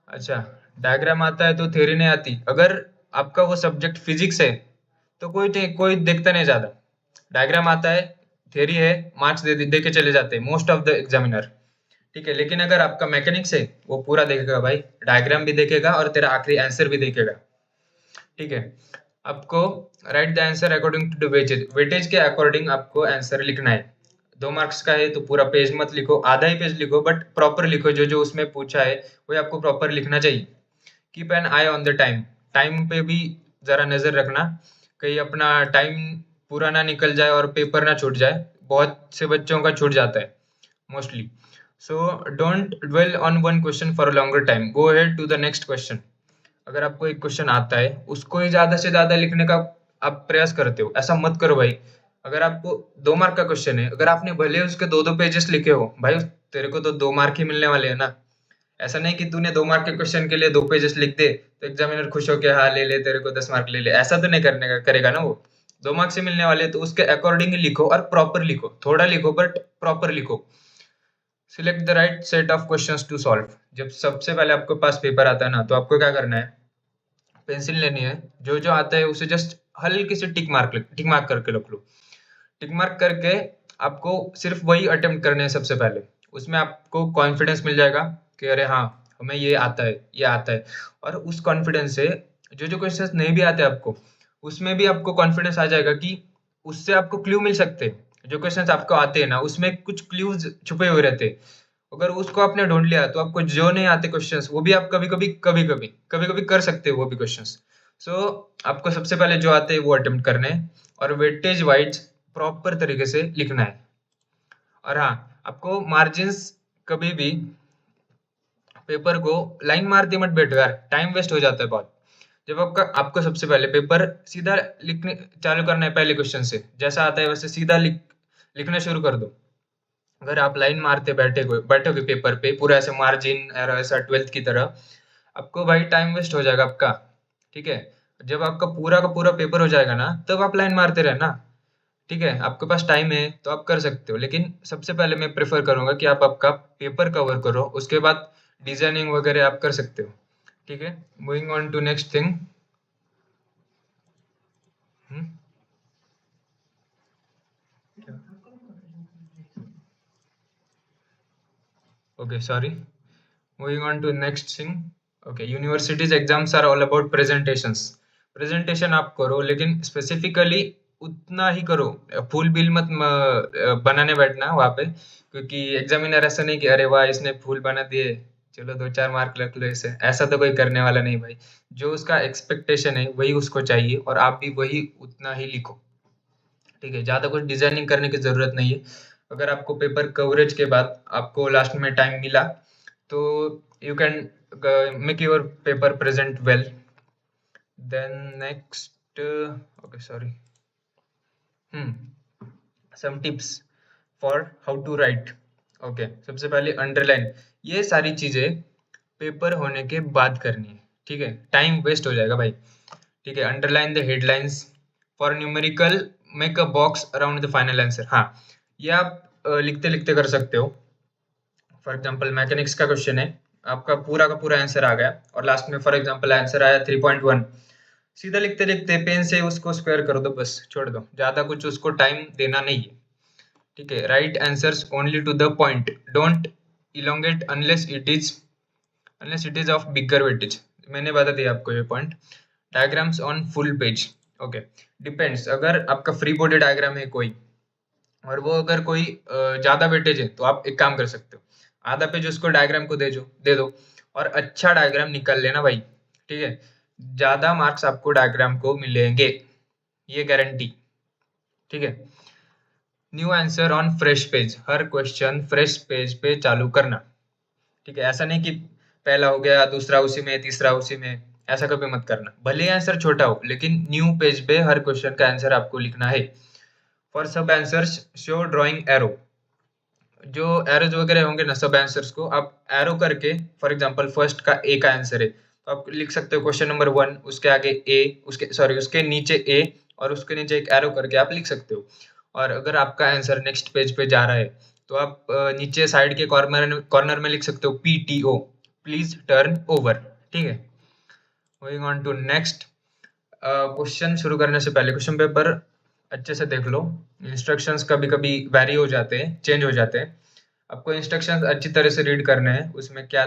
अच्छा, डायग्राम आता है तो थ्योरी नहीं आती। अगर आपका वो सब्जेक्ट फिजिक्स है तो कोई देखता नहीं ज्यादा, डायग्राम आता है, थ्योरी है, मार्क्स दे के चले जाते हैं मोस्ट ऑफ द एग्जामिनर। ठीक है, लेकिन अगर आपका मैकेनिक्स है, वो पूरा देखेगा भाई, डायग्राम भी देखेगा और तेरा आखिरी आंसर भी देखेगा। ठीक है, आपको write the answer according to the weightage, weightage के अकॉर्डिंग आपको आंसर लिखना है। 2 मार्क्स का है तो पूरा पेज मत लिखो, आधा ही पेज लिखो, बट प्रॉपर लिखो, जो जो उसमें पूछा है वो आपको प्रॉपर लिखना चाहिए। Keep an I on the time, time पे भी जरा नजर रखना, कहीं अपना टाइम पूरा ना निकल जाए और पेपर ना छूट जाए। बहुत से बच्चों का छूट जाता है mostly. So don't dwell on one question for a longer time, go ahead to the next question। अगर आपको एक क्वेश्चन आता है, उसको ही ज्यादा से ज्यादा लिखने का आप प्रयास करते हो, ऐसा मत करो भाई। अगर आपको 2 मार्क का क्वेश्चन है, अगर आपने भले उसके 2-2 पेजेस लिखे हो भाई, तेरे को तो 2 मार्क ही मिलने वाले हैं ना। ऐसा नहीं कि तूने 2 मार्क के क्वेश्चन के लिए 2 पेजेस लिख दे तो एग्जामिनर खुश हो के हाँ ले ले, तेरे को 10 मार्क ले ले, ऐसा तो नहीं करने का करेगा ना वो। 2 मार्क्स से मिलने वाले तो उसके अकॉर्डिंग ही लिखो, और प्रॉपर लिखो, थोड़ा लिखो बट प्रॉपर लिखो। Select the right set of questions to solve. जब सबसे पहले आपके पास पेपर आता है ना, तो आपको क्या करना है, पेंसिल लेनी है, जो जो आता है उसे जस्ट हल्की से टिक मार्क करके रख लो। टिक मार्क करके आपको सिर्फ वही अटेम्प्ट करने हैं सबसे पहले। उसमें आपको कॉन्फिडेंस मिल जाएगा कि अरे हाँ, हमें ये आता है, ये आता है। और उस कॉन्फिडेंस से जो जो क्वेश्चंस नहीं भी आते आपको, उसमें भी आपको कॉन्फिडेंस आ जाएगा कि उससे आपको क्लू मिल सकते हैं। जो क्वेश्चंस आपको आते हैं ना, उसमें कुछ क्लूज छुपे हुए रहते हैं। अगर उसको आपने ढूंढ लिया तो आपको जो नहीं आते क्वेश्चंस, वो भी आप कभी कभी कर सकते हो वो भी क्वेश्चंस। सो आपको सबसे पहले जो आते हैं वो अटेम्प्ट करने हैं, और वेटेज वाइज प्रॉपर तरीके से लिखना है। और हाँ, आपको मार्जिन्स, कभी भी पेपर को लाइन मारते मत बैठो यार, टाइम वेस्ट हो जाता है बहुत। जब आपको सबसे पहले पेपर सीधा लिखने चालू करना है, पहले क्वेश्चन से जैसा आता है वैसे सीधा लिखना शुरू कर दो। अगर आप लाइन मारते बैठोगे पेपर पे पूरा ऐसे मार्जिन और ऐसा 12th की तरह, आपको भाई टाइम वेस्ट हो जाएगा आपका। ठीक है, जब आपका पूरा का पूरा पेपर हो जाएगा ना, तब आप लाइन मारते रहना। ठीक है, आपके पास टाइम है तो आप कर सकते हो, लेकिन सबसे पहले मैं प्रेफर करूंगा कि आप आपका पेपर कवर करो, उसके बाद डिजाइनिंग वगैरह आप कर सकते हो। ठीक है, moving on to next thing. Okay, sorry, moving on to next thing. Okay, universities exams are all about presentations. Presentation आप करो, लेकिन स्पेसिफिकली उतना ही करो। फुल बिल मत बनाने बैठना वहाँ पे, क्योंकि एग्जामिनर ऐसा नहीं कि अरे वाह इसने फुल बना दिए, चलो 2-4 मार्क रख लो इसे, ऐसा तो कोई करने वाला नहीं भाई। जो उसका एक्सपेक्टेशन है वही उसको चाहिए, और आप भी वही उतना ही लिखो। ठीक है, ज़्यादा कुछ डिजाइनिंग करने की ज़रूरत नहीं है। अगर आपको पेपर कवरेज के बाद आपको लास्ट में टाइम मिला, तो you can make your paper present well. Then next, okay, sorry. Hmm. Some tips for how to write. Okay, सबसे पहले अंडरलाइन। ये सारी चीजें पेपर होने के बाद करनी है, ठीक है, टाइम वेस्ट हो जाएगा भाई। ठीक है, underline the headlines. For numerical, make a box around the final answer. हाँ, ये आप लिखते लिखते कर सकते हो। फॉर एग्जाम्पल मैकेनिक्स का क्वेश्चन है, आपका पूरा का पूरा आंसर आ गया, और लास्ट में फॉर एग्जाम्पल आंसर आया 3.1, सीधा लिखते लिखते पेन से उसको स्क्वायर कर दो, बस छोड़ दो, ज्यादा कुछ उसको टाइम देना नहीं है। ठीक है, write answers only to the point, don't elongate unless it is of bigger weightage. मैंने बता दिया आपको ये point. Diagrams on full page. Okay, depends, अगर आपका फ्री बॉडी डायग्राम है कोई, और वो अगर कोई ज्यादा वेटेज है, तो आप एक काम कर सकते हो, आधा पेज उसको डायग्राम को दे दो, और अच्छा डायग्राम निकाल लेना भाई। ठीक है, ज्यादा मार्क्स आपको डायग्राम को मिलेंगे, ये गारंटी। ठीक है, new answer on fresh page, her question fresh page पे चालू करना। ठीक है, ऐसा नहीं कि पहला हो गया, दूसरा उसी में, तीसरा उसी में, ऐसा कभी मत करना। भले ही आंसर छोटा हो, लेकिन न्यू पेज पे हर क्वेश्चन का आंसर आपको लिखना है। फॉर सब आंसर्स शो ड्राइंग एरो। जो एरोज वगैरह होंगे ना सब आंसर्स को, आप एरो करके, फॉर एग्जांपल फर्स्ट का ए का आंसर है, तो आप लिख सकते हो क्वेश्चन नंबर 1, उसके आगे ए, उसके नीचे ए, और उसके नीचे एक एरो करके आप लिख सकते हो। और अगर आपका आंसर नेक्स्ट पेज पे जा रहा है, तो आप नीचे साइड के कॉर्नर कॉर्नर में लिख सकते हो PTO, प्लीज टर्न ओवर। ठीक है, moving on to next. Question शुरू करने से पहले क्वेश्चन पेपर अच्छे से देख लो। इंस्ट्रक्शंस कभी कभी वैरी हो जाते हैं, चेंज हो जाते हैं। आपको इंस्ट्रक्शंस अच्छी तरह से रीड करने हैं, उसमें क्या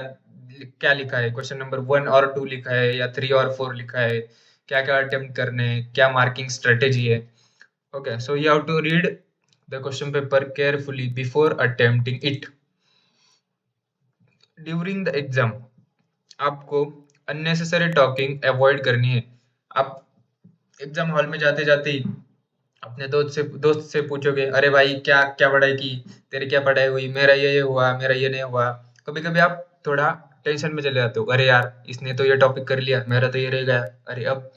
क्या लिखा है, क्वेश्चन नंबर 1 और 2 लिखा है या 3 और 4 लिखा है, क्या क्या अटेम्प्ट करने हैं, क्या मार्किंग स्ट्रेटेजी है। Okay, so you have to read the question paper carefully before attempting it. During the exam आपको अननेसेसरी टॉकिंग अवॉइड करनी है। आप एग्जाम हॉल में जाते जाते ही अपने दोस्त से पूछोगे, अरे भाई क्या क्या पढ़ाई की, तेरी क्या पढ़ाई हुई, मेरा ये हुआ, मेरा ये नहीं हुआ। कभी कभी आप थोड़ा टेंशन में चले जाते हो, अरे यार इसने तो ये टॉपिक कर लिया, मेरा तो ये रह गया, अरे अब,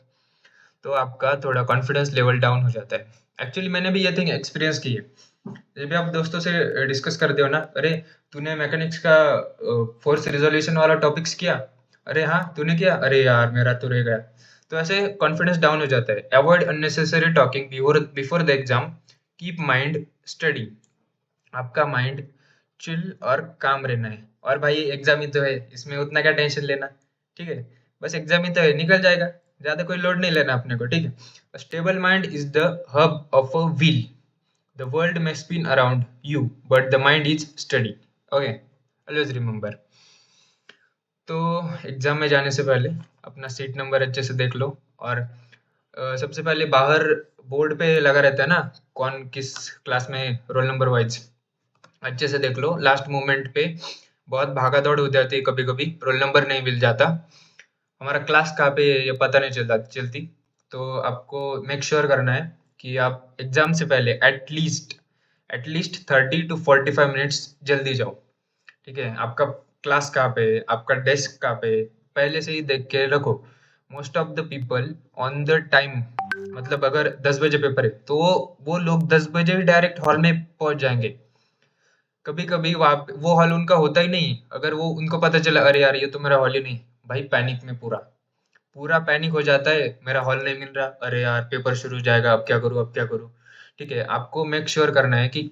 तो आपका थोड़ा कॉन्फिडेंस लेवल डाउन हो जाता है। एक्चुअली मैंने भी ये थिंग एक्सपीरियंस की है। जब भी आप दोस्तों से डिस्कस करते हो ना, अरे तूने मैकेनिक्स का फोर्स रिजोल्यूशन वाला टॉपिक्स किया, अरे हाँ तूने किया, अरे यार मेरा तो रह गया। तो ऐसे कॉन्फिडेंस डाउन हो जाता है। Avoid unnecessary talking before before the exam, keep mind study. आपका माइंड चिल और काम रहना है। और भाई एग्जाम ही तो है, इसमें उतना क्या टेंशन लेना। ठीक है, बस एग्जाम ही तो है, निकल जाएगा, ज्यादा कोई लोड नहीं लेना अपने को। ठीक है, stable mind is the hub of a wheel, the world may spin around you, but the mind is steady. Okay, always remember. तो एग्जाम में जाने से पहले अपना सीट नंबर अच्छे से देख लो, और सबसे पहले बाहर बोर्ड पे लगा रहता है ना, कौन किस क्लास में, रोल नंबर वाइज, अच्छे से देख लो। लास्ट मोमेंट पे बहुत भागा दौड़ हो जाती है, कभी कभी रोल नंबर नहीं मिल जाता, हमारा क्लास कहाँ पे है ये पता नहीं चलती। तो आपको मेक श्योर करना है कि आप एग्जाम से पहले एटलीस्ट 30 to 45 मिनट्स जल्दी जाओ। ठीक है, आपका क्लास कहाँ पे है, आपका डेस्क कहाँ पे है, पहले से ही देख के रखो। Most of the people on the time, मतलब अगर 10 बजे पेपर है, तो वो लोग 10 बजे ही डायरेक्ट हॉल में पहुंच जाएंगे। कभी कभी वो हॉल उनका होता ही नहीं, अगर वो उनको पता चला अरे यार ये तो मेरा हॉल ही नहीं, भाई पैनिक में पूरा पूरा पैनिक हो जाता है, मेरा हॉल नहीं मिल रहा, अरे यार पेपर शुरू हो जाएगा, अब क्या करूँ, अब क्या करूँ। ठीक है, आपको मेक श्योर करना है कि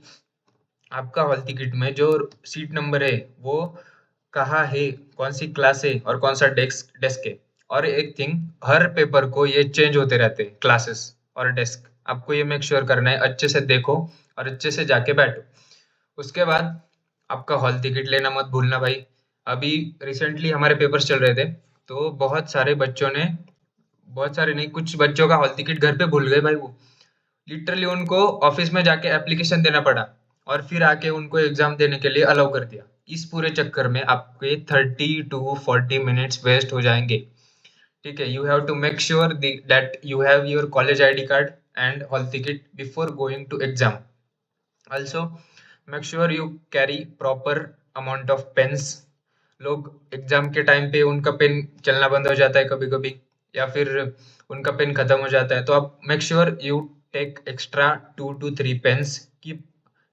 आपका हॉल टिकट में जो सीट नंबर है वो कहाँ है, कौन सी क्लास है और कौन सा डेस्क डेस्क है। और एक थिंग, हर पेपर को ये चेंज होते रहते हैं क्लासेस और डेस्क। आपको ये मेक श्योर करना है, अच्छे से देखो और अच्छे से जाके बैठो। उसके बाद आपका हॉल टिकट लेना मत भूलना भाई। अभी रिसेंटली हमारे पेपर्स चल रहे थे, तो बहुत सारे नहीं, कुछ बच्चों का हॉल टिकट घर पे भूल गए भाई। वो लिटरली उनको ऑफिस में जाके एप्लीकेशन देना पड़ा और फिर आके उनको एग्जाम देने के लिए अलाउ कर दिया। इस पूरे चक्कर में आपके 30 to 40 मिनट्स वेस्ट हो जाएंगे। ठीक है, you have to make sure that you have your college ID card and hall ticket before going to exam. Also make sure you carry proper amount of pens. लोग exam के time पे उनका pen चलना बंद हो जाता है कभी कभी, या फिर उनका पेन खत्म हो जाता है, तो आप make sure you take extra 2 to 3 pens. Keep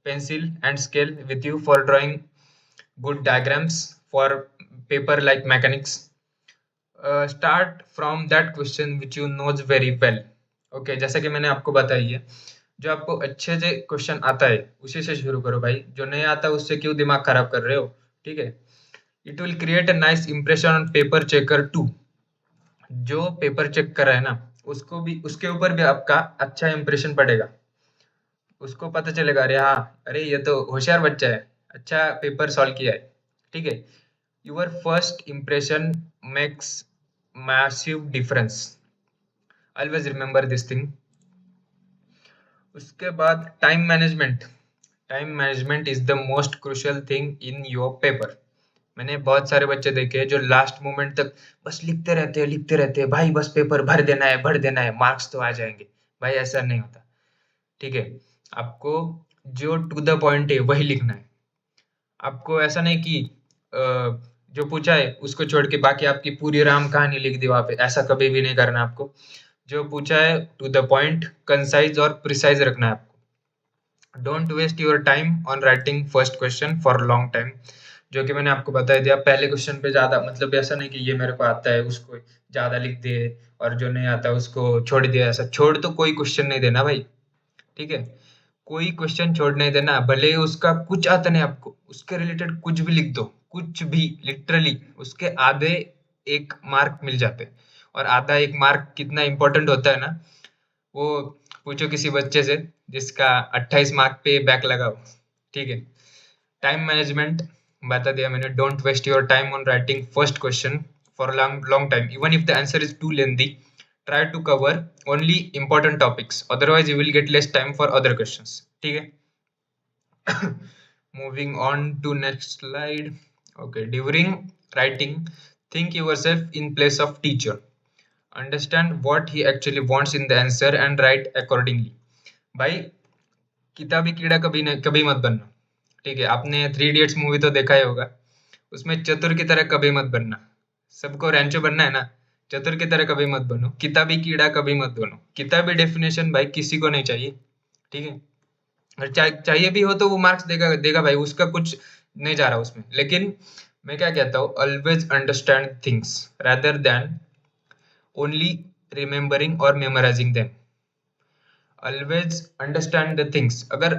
pencil and scale with you for drawing good diagrams for paper like mechanics. Start from that question which you knows very well. Okay, जैसा कि मैंने आपको बताई है, जो आपको अच्छे से क्वेश्चन आता है उसी से शुरू करो भाई। जो नहीं आता उससे क्यों दिमाग खराब कर रहे हो। ठीक है, it will create a nice impression on paper checker too. जो पेपर चेक कर रहा है ना, उसको भी, उसके ऊपर भी आपका अच्छा इंप्रेशन पड़ेगा। उसको पता चलेगा, अरे हाँ, अरे ये तो होशियार बच्चा है, अच्छा पेपर सॉल्व किया है। ठीक है, your first impression makes massive difference. Always remember this thing. उसके बाद time management. Time management is the most crucial thing in your paper. मैंने बहुत सारे बच्चे देखे हैं जो लास्ट मोमेंट तक बस लिखते रहते हैं भाई, बस पेपर भर देना है, मार्क्स तो आ जाएंगे। भाई ऐसा नहीं होता। ठीक है, आपको जो टू द पॉइंट है वही लिखना है। आपको ऐसा नहीं कि जो पूछा है उसको छोड़ के बाकी आपकी पूरी राम कहानी लिख दी वहां पे, ऐसा कभी भी नहीं करना आपको। जो पूछा है टू द पॉइंट, कंसाइज और प्रिसाइज रखना है आपको। Don't waste your time on writing first question for long time. जो कि मैंने आपको बता दिया, पहले क्वेश्चन पे ज्यादा, मतलब ऐसा नहीं कि ये मेरे को आता है उसको ज्यादा लिख दे और जो नहीं आता उसको छोड़ दिया। ऐसा छोड़ तो कोई क्वेश्चन नहीं देना भाई। ठीक है, कोई क्वेश्चन छोड़ नहीं देना, भले ही उसका कुछ आता नहीं आपको, उसके रिलेटेड कुछ भी लिख दो, कुछ भी, लिटरली उसके आधे एक मार्क मिल जाते हैं। और आधा एक मार्क कितना इंपॉर्टेंट होता है ना, वो पूछो किसी बच्चे से जिसका 28 मार्क पे बैक लगा हो। ठीक है, टाइम मैनेजमेंट बता दिया मैंने। Don't waste your time on writing first question for long long time, even if the answer is too lengthy. Try to cover only important topics, otherwise you will get less time for other questions. ठीक है, moving on to next slide. Okay, during writing, think yourself in place of teacher. Understand what he actually wants in the answer and write accordingly. भाई, किताबी कीड़ा कभी नहीं, कभी मत बनना। ठीक है, आपने थ्री इडियट्स मूवी तो देखा ही होगा, उसमें चतुर की तरह कभी मत बनना। सबको रैंचो बनना है ना, चतुर की तरह कभी मत बनो, किताबी कीड़ा कभी मत बनो। किताबी डेफिनेशन भाई किसी को नहीं चाहिए। ठीक है, और चाहिए भी हो तो वो मार्क्स देगा देगा भाई, उसका कुछ नहीं जा रहा उसमें। लेकिन मैं क्या कहता हूँ, always understand things rather than only remembering और memorising them. Always understand the things. अगर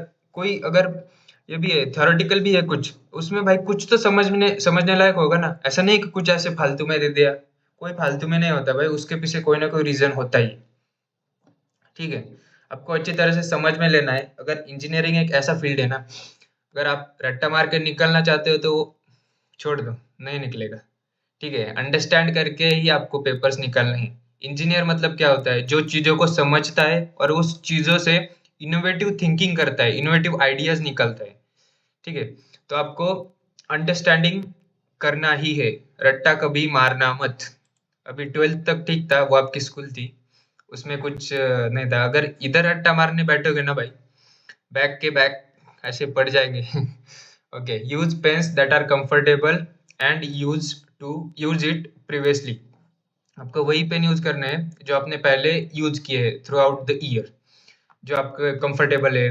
ये भी है, थ्योरेटिकल भी है कुछ उसमें भाई, कुछ तो समझने लायक होगा ना। ऐसा नहीं कि कुछ ऐसे फालतू में दे दिया, कोई फालतू में नहीं होता भाई, उसके पीछे कोई ना कोई रीजन होता ही। ठीक है, आपको अच्छी तरह से समझ में लेना है। अगर इंजीनियरिंग एक ऐसा फील्ड है ना, अगर आप रट्टा मार के निकलना चाहते हो तो छोड़ दो, नहीं निकलेगा। ठीक है, अंडरस्टैंड करके ही आपको पेपर्स निकालने हैं। इंजीनियर मतलब क्या होता है, जो चीजों को समझता है और उस चीजों से इनोवेटिव थिंकिंग करता है, इनोवेटिव आइडियाज निकालता है। ठीक है, तो आपको अंडरस्टैंडिंग करना ही है, रट्टा कभी मारना मत। अभी 12th तक ठीक था, वो आपकी स्कूल थी, उसमें कुछ नहीं था। अगर इधर रट्टा मारने बैठोगे ना भाई, बैक के बैक ऐसे पड़ जाएंगे। Okay, use pens that are comfortable and use it previously. आपको वही पेन यूज करना है जो आपने पहले यूज किए हैं थ्रू आउट द ईयर, जो आपके कंफर्टेबल है,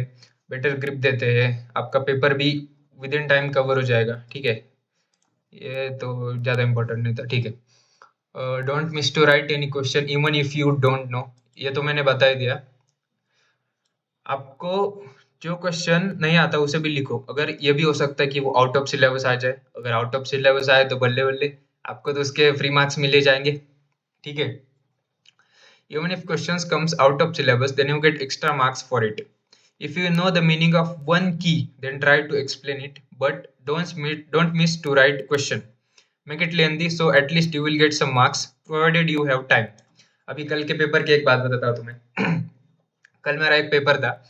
बेटर ग्रिप देते हैं, आपका पेपर भी विद इन टाइम कवर हो जाएगा। ठीक है, ये तो ज़्यादा इंपॉर्टेंट नहीं था। ठीक है, don't miss to write any question even if you don't know. ये तो मैंने बता ही दिया आपको। जो क्वेश्चन नहीं आता उसे भी लिखो। अगर ये भी हो सकता है कि वो आउट ऑफ सिलेबस आ जाए, अगर आउट ऑफ सिलेबस आए तो बल्ले बल्ले, आपको तो उसके फ्री मार्क्स मिले जाएंगे। ठीक है, even if questions comes out of syllabus, then you get extra marks for it. If you know the meaning of one key, then try to explain it, but don't miss to write question. Make it lengthy so at least you will get some marks provided you have time. अभी कल के paper की एक बात बताता हूँ तुम्हें। कल मेरा एक पेपर था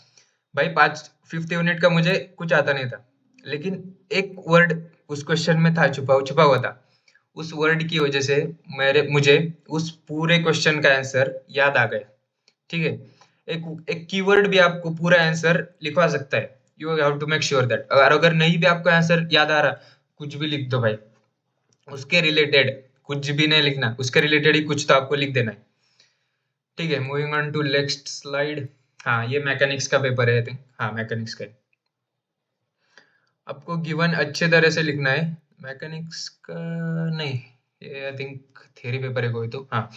भाई, 5th यूनिट का, मुझे कुछ आता नहीं था, लेकिन एक वर्ड उस क्वेश्चन में था, छुपा छुपा हुआ था। उस वर्ड की वजह से मुझे उस पूरे क्वेश्चन का आंसर याद आ गया। ठीक है, एक एक कीवर्ड भी आपको पूरा आंसर लिखवा सकता है। You have to make sure that, अगर नहीं भी आपको आंसर याद आ रहा, कुछ भी लिख दो भाई, उसके रिलेटेड, कुछ भी नहीं लिखना, उसके रिलेटेड ही कुछ तो आपको लिख देना है। ठीक है, moving on to next slide. हाँ, ये मैकेनिक्स का पेपर है आई थिंक। हाँ, मैकेनिक्स का है। आपको गिवन अच्छे तरह से लिखना है। मैकेनिक्स का नहीं, ये आई थिंक थियरी पेपर है कोई तो। हाँ,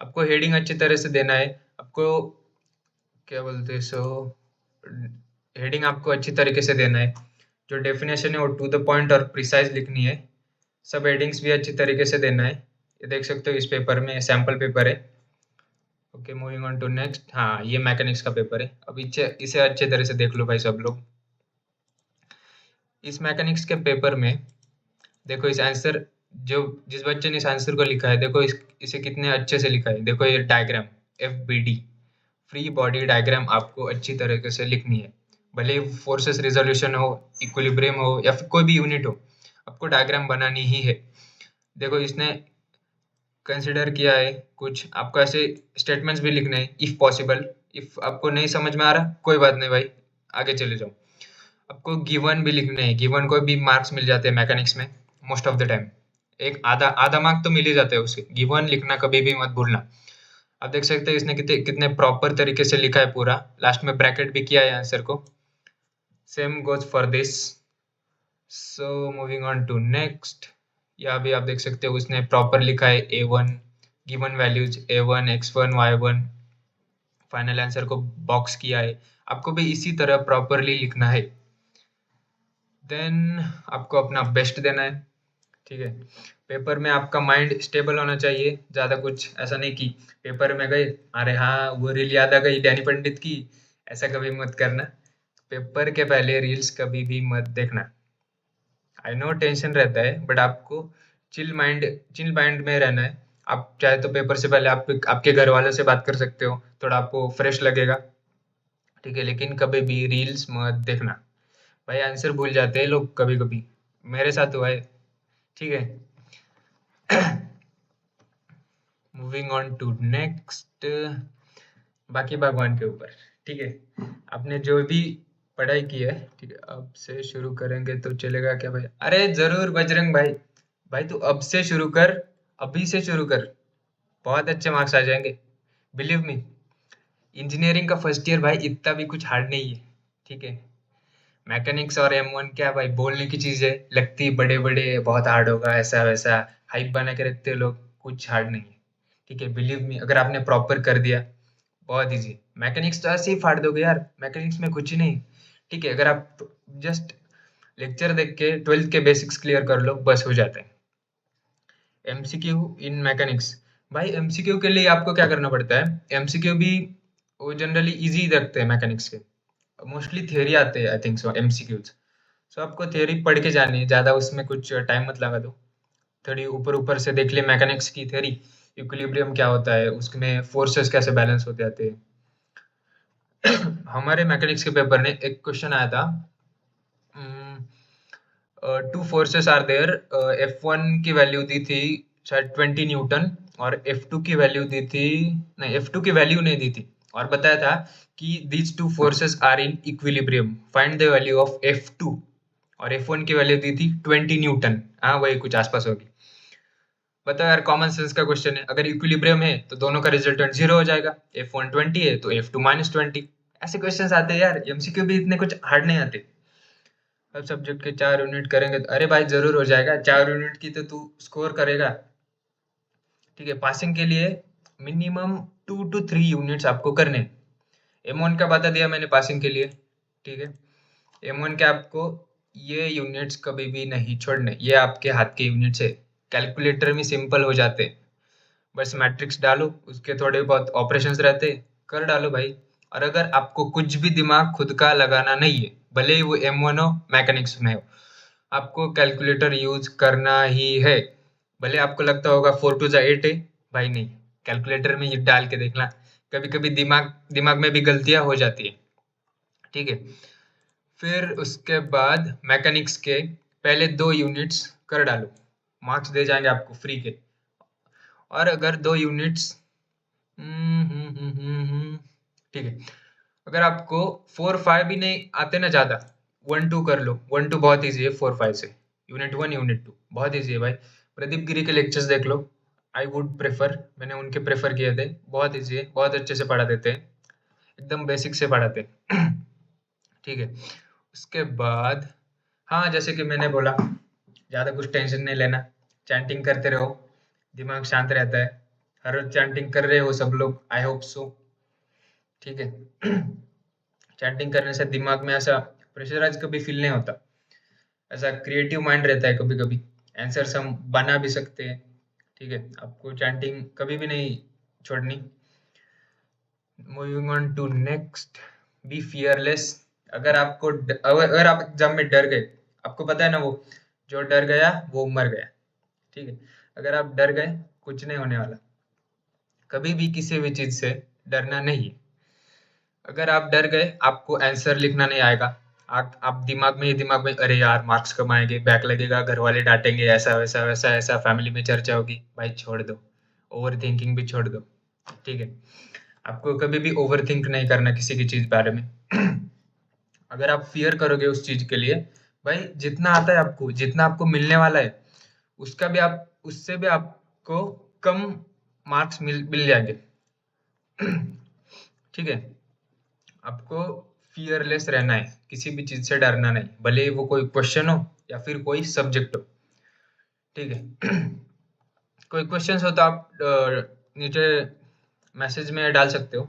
आपको हेडिंग अच्छी तरह से देना है। आपको क्या बोलते हैं सो, हेडिंग आपको अच्छी तरीके से देना है। जो डेफिनेशन है वो टू द पॉइंट और प्रिसाइज लिखनी है। सब हेडिंग्स भी अच्छी तरीके से देना है। ये देख सकते हो इस पेपर में, सैम्पल पेपर है। Okay, moving on to next. हाँ, ये मैकेनिक्स का पेपर है। अब इसे अच्छे तरह से देख लो भाई सब लोग। इस मैकेनिक्स के पेपर में देखो, इस आंसर, जो जिस बच्चे ने इस आंसर को लिखा है, देखो इसे कितने अच्छे से लिखा है। देखो ये diagram, FBD, free body diagram आपको अच्छी तरीके से लिखनी है। भले ही फोर्सेस रिजोल्यूशन हो, इक्विलिब्रियम हो, या फिर कोई भी यूनिट हो, आपको डायग्राम बनानी ही है। देखो इसने कंसिडर किया है कुछ, आपको ऐसे स्टेटमेंट्स भी लिखने हैं इफ पॉसिबल। इफ आपको नहीं समझ में आ रहा, कोई बात नहीं भाई, आगे चले जाओ। आपको गिवन भी लिखने हैं। गिवन को भी मार्क्स मिल जाते हैं मैकेनिक्स में मोस्ट ऑफ द टाइम। एक आधा आधा मार्क तो मिल ही जाता है उससे। गिवन लिखना कभी भी मत भूलना। आप देख सकते हैं इसने कितने कितने प्रॉपर तरीके से लिखा है पूरा। लास्ट में ब्रैकेट भी किया है आंसर को। Same goes for this. So moving on to next. यहाँ भी आप देख सकते हो उसने प्रॉपर लिखा है A1, given values A1, X1, Y1, final answer को बॉक्स किया है। आपको भी इसी तरह प्रॉपरली लिखना है। देन आपको अपना बेस्ट देना है। ठीक है, पेपर में आपका माइंड स्टेबल होना चाहिए। ज़्यादा कुछ ऐसा नहीं कि पेपर में गए, अरे हाँ वो रील याद आ गई डैनी पंडित की, ऐसा कभी मत करना। पेपर के पहले रील्स कभी भी मत देखना। आई नो टेंशन रहता है, बट आपको चिल माइंड में रहना है। आप चाहे तो पेपर से पहले आपके घर वालों से बात कर सकते हो, थोड़ा आपको फ्रेश लगेगा। ठीक है, लेकिन कभी भी रील्स मत देखना भाई, आंसर भूल जाते हैं लोग कभी कभी, मेरे साथ हुआ है। ठीक है, मूविंग ऑन टू नेक्स्ट। बाकी भगवान के ऊपर। ठीक है, आपने जो भी पढ़ाई की है, ठीक है, अब से शुरू करेंगे तो चलेगा क्या भाई? अरे जरूर बजरंग भाई, भाई तू अब से शुरू कर, अभी से शुरू कर, बहुत अच्छे मार्क्स आ जाएंगे, बिलीव मी। इंजीनियरिंग का फर्स्ट ईयर भाई इतना भी कुछ हार्ड नहीं है। ठीक है, मैकेनिक्स और M1 क्या भाई, बोलने की चीज है, लगती बड़े बड़े बहुत हार्ड होगा, ऐसा वैसा हाइप बना के रखते हैं लोग, कुछ हार्ड नहीं है। ठीक है, बिलीव मी, अगर आपने प्रॉपर कर दिया, बहुत इजी। मैकेनिक्स तो ऐसे ही फाड़ दोगे यार, मैकेनिक्स में कुछ ही नहीं। ठीक है, अगर आप जस्ट लेक्चर देख के 12th के बेसिक्स क्लियर कर लो, बस हो जाता है। MCQ इन मैकेनिक्स, भाई MCQ के लिए आपको क्या करना पड़ता है? MCQ भी वो जनरली इजी रखते हैं मैकेनिक्स के, मोस्टली थियरी आते हैं आई थिंक सो MCQs। सो आपको थियरी पढ़ के जानी है, ज़्यादा उसमें कुछ टाइम मत लगा दो। थोड़ी ऊपर ऊपर से देख ले मैकेनिक्स की थियरी, इक्विलिब्रियम क्या होता है, उसमें फोर्सेस कैसे बैलेंस होते जाते हैं। हमारे मैकेनिक्स के पेपर में एक क्वेश्चन आया था, to forces are there, F1 की वैल्यू दी थी शायद 20 न्यूटन, और F2 की वैल्यू दी थी, नहीं F2 की वैल्यू नहीं दी थी, और बताया था कि these two forces are in equilibrium, find the value of F2, और F1 की वैल्यू दी थी 20 न्यूटन। हाँ, वही कुछ आसपास होगी। बताओ यार, कॉमन सेंस का क्वेश्चन है, अगर इक्विलिब्रियम है तो दोनों का रिजल्टेंट 0 हो जाएगा। F1 20 है तो F2 -20। ऐसे क्वेश्चंस आते हैं यार, MCQ भी इतने कुछ हार्ड नहीं आते। अब सब्जेक्ट के 4 यूनिट करेंगे तो अरे भाई जरूर हो जाएगा, 4 यूनिट की तो तू स्कोर करेगा। ठीक है, पासिंग के लिए मिनिमम 2 to 3 यूनिट्स आपको करने। M1 का बता दिया मैंने पासिंग के लिए। ठीक है। M1 के आपको ये यूनिट्स कभी भी नहीं छोड़ने, ये आपके हाथ के यूनिट्स है। कैलकुलेटर में सिंपल हो जाते, बस मैट्रिक्स डालो, उसके थोड़े बहुत ऑपरेशंस रहते, कर डालो भाई। और अगर आपको कुछ भी दिमाग खुद का लगाना नहीं है, भले ही वो M1 हो, मैकेनिक्स में हो, आपको कैलकुलेटर यूज करना ही है। भले आपको लगता होगा 4 टू जा 8 है, भाई नहीं, कैलकुलेटर में ये डाल के देखना, कभी कभी दिमाग दिमाग में भी गलतियां हो जाती है। ठीक है। फिर उसके बाद मैकेनिक्स के पहले 2 यूनिट्स कर डालो, मार्क्स दे जाएंगे आपको फ्री के। और अगर 2 यूनिट्स, ठीक है, अगर आपको 4 5 भी नहीं आते ना ज्यादा, 1 2 कर लो। 1 2 बहुत इजी है 4 5 से। यूनिट 1 यूनिट 2 बहुत इजी है भाई। प्रदीप गिरी के लेक्चर्स देख लो, आई वुड प्रेफर, मैंने उनके प्रेफर किए थे, बहुत इजी है, बहुत अच्छे से पढ़ा देते हैं, एकदम बेसिक से पढ़ाते हैं। ठीक है। उसके बाद, हाँ, जैसे कि मैंने बोला, ज़्यादा कुछ टेंशन नहीं लेना, चैंटिंग करते रहो, दिमाग शांत रहता है। हर रोज चैंटिंग कर रहे हो सब लोग, आई होप सो। ठीक है। चैंटिंग करने से दिमाग में ऐसा प्रेशराइज कभी फील नहीं होता, ऐसा क्रिएटिव माइंड रहता है, कभी कभी आंसर्स हम बना भी सकते हैं। ठीक है, आपको चैंटिंग कभी भी नहीं छोड़नी। Moving on to next, be fearless. अगर आप एग्जाम में डर गए, आपको पता है ना, वो जो डर गया वो मर गया। ठीक है। अगर आप डर गए, कुछ नहीं होने वाला, कभी भी किसी भी चीज से डरना नहीं है। अगर आप डर गए, आपको आंसर लिखना नहीं आएगा, आप दिमाग में, अरे यार मार्क्स कम आएंगे, बैक लगेगा, घर वाले डांटेंगे, ऐसा वैसा वैसा ऐसा, फैमिली में चर्चा होगी, भाई छोड़ दो, ओवर थिंकिंग भी छोड़ दो। ठीक है। आपको कभी भी ओवर थिंक नहीं करना किसी की चीज बारे में। अगर आप फियर करोगे उस चीज के लिए, भाई जितना आता है आपको, जितना आपको मिलने वाला है, उसका भी आप उससे भी आपको कम मार्क्स मिल मिल जाएंगे। ठीक है। आपको फियरलेस रहना है, किसी भी चीज से डरना नहीं, भले ही वो कोई क्वेश्चन हो या फिर कोई सब्जेक्ट हो। ठीक है। कोई क्वेश्चन हो तो आप नीचे मैसेज में डाल सकते हो।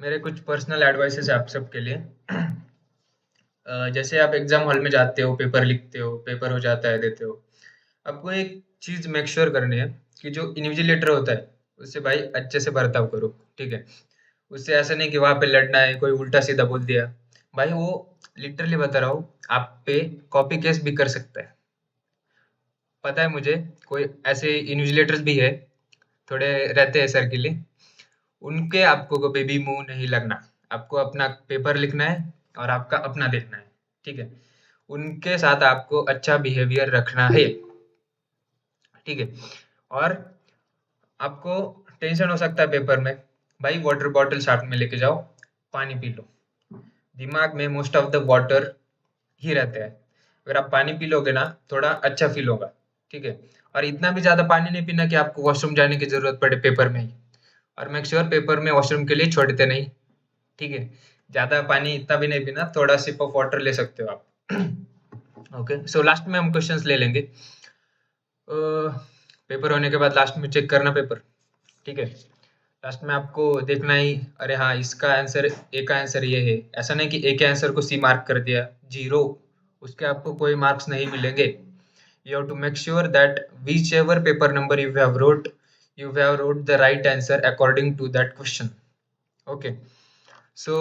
मेरे कुछ पर्सनल एडवाइसेस है आप सबके लिए। जैसे आप एग्जाम हॉल में जाते हो, पेपर लिखते हो, पेपर हो जाता है, देते हो, आपको एक चीज मेक श्योर करनी है कि जो इन्विजिलेटर होता है, उससे भाई अच्छे से बर्ताव करो। ठीक है। उससे ऐसा नहीं कि वहां पे लड़ना है, कोई उल्टा सीधा बोल दिया, भाई वो, लिटरली बता रहा हूँ, आप पे कॉपी केस भी कर सकता है। पता है मुझे, कोई ऐसे इन्विजिलेटर्स भी है, थोड़े रहते हैं सर्किले, उनके आपको कभी भी मुंह नहीं लगना। आपको अपना पेपर लिखना है और आपका अपना देखना है। ठीक है। उनके साथ आपको अच्छा बिहेवियर रखना है। ठीक है। और आपको टेंशन हो सकता है पेपर में, भाई वाटर बॉटल साथ में लेके जाओ, पानी पी लो, दिमाग में मोस्ट ऑफ द वाटर ही रहता है। अगर आप पानी पी लोगे ना, थोड़ा अच्छा फील होगा। ठीक है। और इतना भी ज्यादा पानी नहीं पीना कि आपको वॉशरूम जाने की जरूरत पड़े पेपर में ही। और मेक श्योर पेपर में वॉशरूम के लिए छोड़ते नहीं। ठीक है। ज्यादा पानी इतना भी नहीं पीना, थोड़ा सिप ऑफ वाटर ले सकते हो आप। ओके, सो लास्ट में हम क्वेश्चंस ले लेंगे। पेपर होने के बाद लास्ट में चेक करना पेपर। ठीक है। लास्ट में आपको देखना ही, अरे हाँ, इसका आंसर, ए का आंसर ये है, ऐसा नहीं कि ए के आंसर को सी मार्क कर दिया, जीरो, उसके आपको कोई मार्क्स नहीं मिलेंगे। You have to make sure that whichever paper number you have wrote the right answer according to that question. Okay. So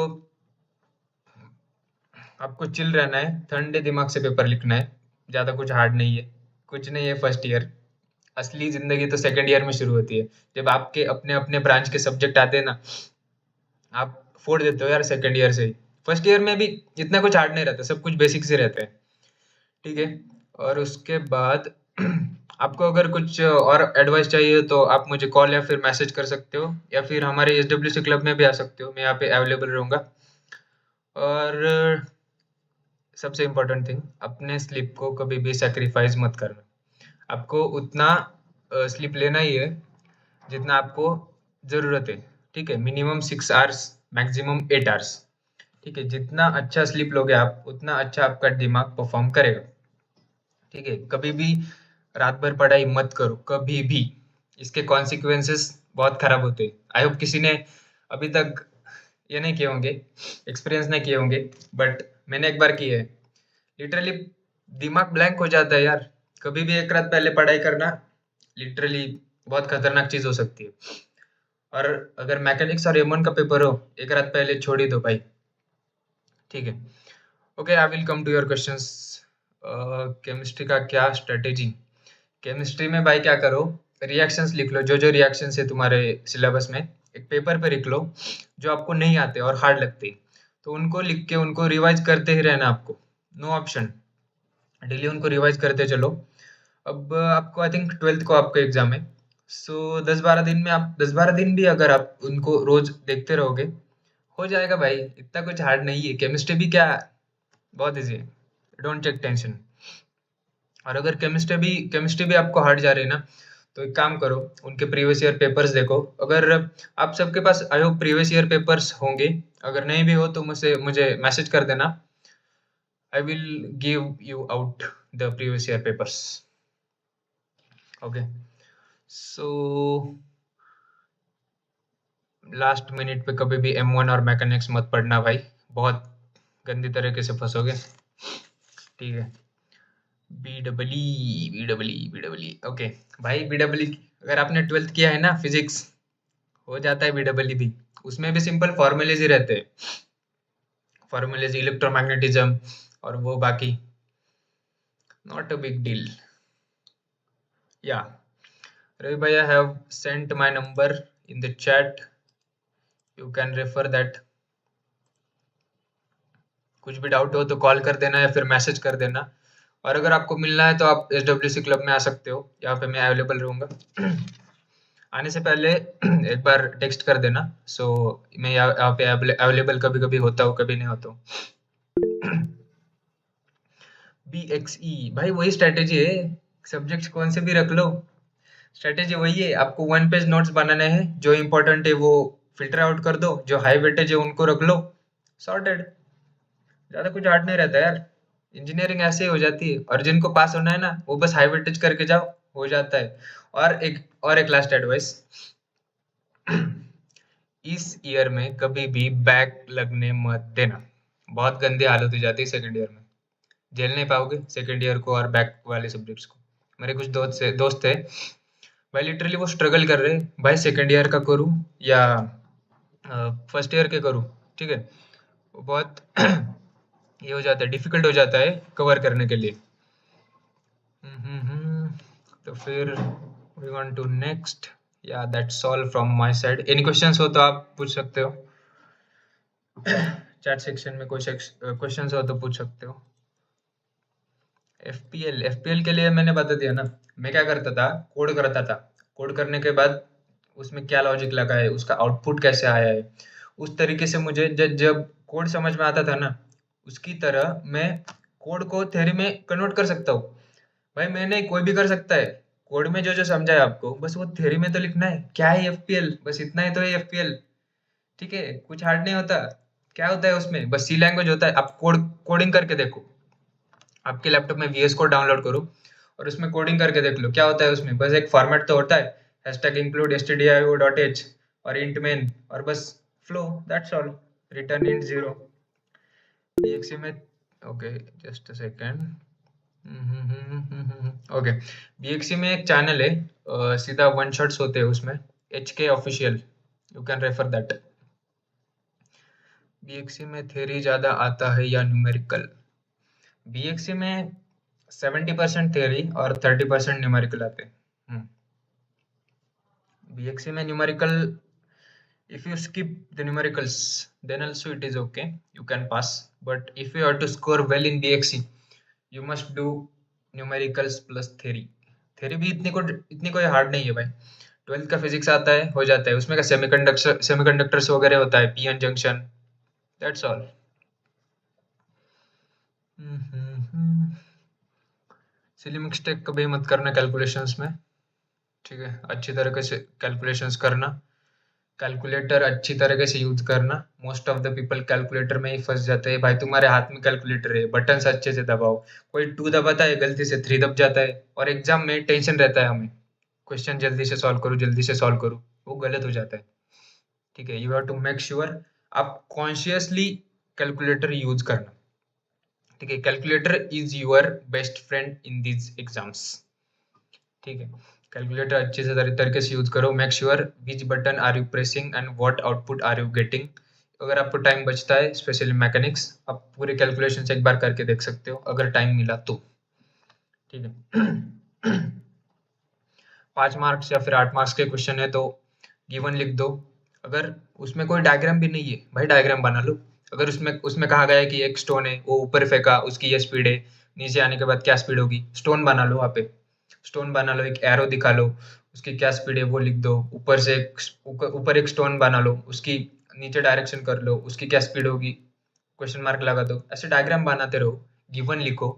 आपको चिल रहना है, ठंडे दिमाग से पेपर लिखना है, ज्यादा कुछ हार्ड नहीं है, कुछ नहीं है फर्स्ट ईयर। असली जिंदगी तो सेकंड ईयर में शुरू होती है, जब आपके अपने अपने ब्रांच के सब्जेक्ट आते हैं ना, आप फोड़ देते हो यार सेकंड ईयर से ही। फर्स्ट ईयर में भी इतना कुछ हार्ड नहीं रहता, सब कुछ बेसिक से रहता है। ठीक है। और उसके बाद आपको अगर कुछ और एडवाइस चाहिए तो आप मुझे कॉल या फिर मैसेज कर सकते हो, या फिर हमारे SWC क्लब में भी आ सकते हो, मैं यहाँ पे अवेलेबल रहूंगा। और सबसे इम्पोर्टेंट थिंग, अपने स्लीप को कभी भी सेक्रीफाइस मत करना। आपको उतना स्लीप लेना ही है जितना आपको ज़रूरत है। ठीक है। Minimum 6 hours, maximum 8 hours. ठीक है। जितना अच्छा स्लीप लोगे आप, उतना अच्छा आपका दिमाग परफॉर्म करेगा। ठीक है। कभी भी रात भर पढ़ाई मत करो, कभी भी, इसके कॉन्सिक्वेंसेस बहुत खराब होते हैं। आई होप किसी ने अभी तक ये नहीं किए होंगे, एक्सपीरियंस नहीं किए होंगे, बट मैंने एक बार किए है। लिटरली दिमाग ब्लैंक हो जाता है यार। कभी भी एक रात पहले पढ़ाई करना लिटरली बहुत खतरनाक चीज हो सकती है। और अगर मैकेनिक्स और एम1 का पेपर हो, एक रात पहले छोड़ ही दो भाई। ठीक है। Okay, I will come to your questions. Chemistry का क्या स्ट्रेटेजी? केमिस्ट्री में भाई क्या करो, रिएक्शंस लिख लो, जो जो रिएक्शंस है तुम्हारे सिलेबस में, एक पेपर पे लिख लो। जो आपको नहीं आते और हार्ड लगते, तो उनको लिख के उनको रिवाइज करते ही रहना आपको। नो ऑप्शन, डेली उनको रिवाइज करते चलो। अब आपको आई थिंक 12th को आपका एग्जाम है। सो 10-12 दिन में, आप 10-12 दिन भी अगर आप उनको रोज देखते रहोगे, हो जाएगा भाई। इतना कुछ हार्ड नहीं है, केमिस्ट्री भी क्या, बहुत इजी है। Don't take tension. और अगर केमिस्ट्री भी आपको हार्ड जा रही है ना, तो एक काम करो, उनके प्रीवियस ईयर पेपर्स देखो। अगर आप सबके पास I hope previous year papers होंगे, अगर नहीं भी हो तो मुझे मुझे मैसेज कर देना। I will give you out the previous year papers. Okay, so last minute पे कभी भी M1 और मैकेनिक्स मत पढ़ना भाई, बहुत गंदी तरीके से फंसोगे। ठीक है। B double E okay. भाई बी डबल ई, अगर आपने 12th किया है ना फिजिक्स, हो जाता है बी भी। उसमें भी सिंपल फॉर्मूलेज ही रहते हैं, फॉर्मूलेज, इलेक्ट्रोमैग्नेटिज्म और वो बाकी, नॉट अ बिग डील। या रवि भैया have sent my number in the chat, you can refer that. कुछ भी डाउट हो तो कॉल कर देना या फिर मैसेज कर देना। और अगर आपको मिलना है तो आप SWC क्लब में आ सकते हो, यहाँ पे मैं अवेलेबल रहूंगा। आने से पहले एक बार टेक्स्ट कर देना। सो मैं यहाँ पे अवेलेबल कभी कभी होता हूँ, कभी नहीं होता हूँ। BXE भाई वही स्ट्रेटेजी है, सब्जेक्ट कौन से भी रख लो, स्ट्रेटेजी वही है। आपको 1 पेज नोट्स बनाने हैं, जो इंपॉर्टेंट है वो फिल्टर आउट कर दो, जो हाई वेटेज है उनको रख लो, सॉर्टेड। ज्यादा कुछ हार्ड नहीं रहता यार। इंजीनियरिंग ऐसे ही हो जाती है, और जिनको पास होना है ना, वो बस हाई वेटेज करके जाओ, हो जाता है। और एक लास्ट एडवाइस, इस ईयर में कभी भी बैक लगने मत देना। बहुत गंदी हालत हो जाती है सेकंड ईयर में, झेल नहीं पाओगे सेकंड ईयर को और बैक वाले सब्जेक्ट्स को। मेरे कुछ दोस्त थे भाई, लिटरली वो स्ट्रगल कर रहे हैं भाई, सेकंड ईयर का करूँ या फर्स्ट ईयर के करूँ। ठीक है, वो बहुत ये हो जाता है, डिफिकल्ट हो जाता है कवर करने के लिए। तो फिर वी वांट टू नेक्स्ट। या that's all from my side. Any questions हो तो आप पूछ सकते हो, चैट सेक्शन में कोई क्वेश्चंस हो तो पूछ सकते हो। एफपीएल के लिए मैंने बता दिया ना। मैं क्या करता था, कोड करता था। कोड करने के बाद उसमें क्या लॉजिक लगा है, उसका आउटपुट कैसे आया है, उस तरीके से मुझे जब जब कोड समझ में आता था ना, उसकी तरह मैं कोड को थ्योरी में कन्वर्ट कर सकता हूँ। भाई मैंने, कोई भी कर सकता है। कोड में जो जो समझा है आपको, बस वो थ्योरी में तो लिखना है, क्या है एफपीएल, बस इतना ही तो है एफपीएल। ठीक है, कुछ हार्ड नहीं होता। क्या होता है उसमें, बस सी लैंग्वेज होता है। आप कोडिंग करके देखो, आपके लैपटॉप में VS कोड डाउनलोड करो और उसमें कोडिंग करके देख लो, क्या होता है उसमें। बस एक फॉर्मेट तो होता है, हैशटैग इंक्लूड stdio.h और int main, और बस flow, that's all. Return int 0 BXC में। Okay, just a second. Okay, BXC में एक चैनल है, सीधा वन शॉट्स होते हैं उसमें, HK official, you can refer that. BXC में थ्योरी ज्यादा आता है या न्यूमेरिकल? BXC में 70% थ्योरी और 30% न्यूमेरिकल आते हैं। BXC में numerical, if you skip the numericals then also it is okay, you can pass. But if you have to score well in BXC, you must do numericals plus theory. theory भी इतनी कोई hard नहीं है भाई। 12th का physics आता है, हो जाता है। उसमें का सेमीकंडक्टर्स वगैरह होता है, PN junction, that's all. Silly mistake कभी मत करना कैलकुलेशंस में। ठीक है, अच्छी तरीके से कैलकुलेशंस करना, कैलकुलेटर अच्छी तरीके से यूज करना। Most of the people calculator में ही फंस जाते हैं भाई। तुम्हारे हाथ में कैलकुलेटर है, बटन से अच्छे से दबाओ। कोई 2 दबाता है, गलती से 3 दब जाता है, और एग्जाम में टेंशन रहता है हमें, क्वेश्चन जल्दी से सॉल्व करूँ, जल्दी से सॉल्व करूँ, वो गलत हो जाता है। ठीक है, you have to make sure आप कॉन्शियसली कैलकुलेटर यूज करना, ठीक है। Calculator is your best friend in these exams, ठीक है। कैलकुलेटर अच्छे से तरीके से यूज करो। Make sure which button are you pressing and what output are you getting. अगर आपको टाइम बचता है, स्पेशली मैकेनिक्स, आप पूरे कैलकुलेशन एक बार करके देख सकते हो अगर टाइम मिला तो, ठीक है। 5 मार्क्स या फिर 8 मार्क्स के क्वेश्चन है तो गिवन लिख दो। अगर उसमें कोई डायग्राम भी नहीं है, भाई डायग्राम बना लो। अगर उसमें उसमें कहा गया है कि एक स्टोन है, वो ऊपर फेंका, उसकी ये स्पीड है, नीचे आने के बाद क्या स्पीड होगी, स्टोन बना लो। वहाँ पे स्टोन बना लो, एक एरो दिखा लो, उसकी क्या स्पीड है वो लिख दो। ऊपर से ऊपर एक स्टोन बना लो, उसकी नीचे डायरेक्शन कर लो, उसकी क्या स्पीड होगी, क्वेश्चन मार्क लगा दो। ऐसे डायग्राम बनाते रहो, गिवन लिखो,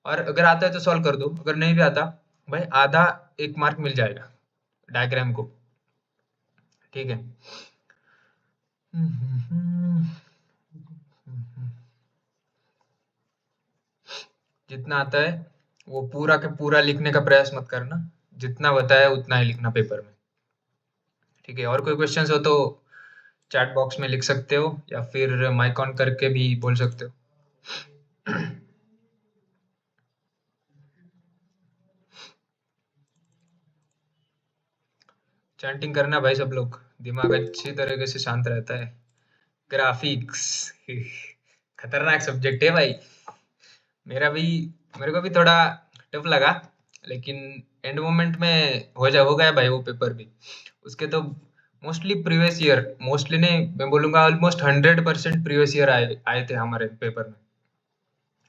और अगर आता है तो सॉल्व कर दो। अगर नहीं भी आता, भाई आधा 1 मार्क मिल जाएगा डायग्राम को, ठीक है। जितना आता है वो पूरा के पूरा लिखने का प्रयास मत करना, जितना बताया उतना ही लिखना पेपर में, ठीक है। और कोई क्वेश्चंस हो तो चैट बॉक्स में लिख सकते हो, या फिर माइक ऑन करके भी बोल सकते हो। चैंटिंग करना भाई सब लोग, दिमाग अच्छी तरीके से शांत रहता है। ग्राफिक्स खतरनाक सब्जेक्ट है भाई। मेरा भी मेरे को भी थोड़ा टफ लगा, लेकिन एंड मोमेंट में हो गया भाई वो पेपर भी। उसके तो मोस्टली प्रीवियस ईयर, मोस्टली नहीं, मैं बोलूंगा ऑलमोस्ट 100% प्रीवियस ईयर आए आए थे हमारे पेपर में,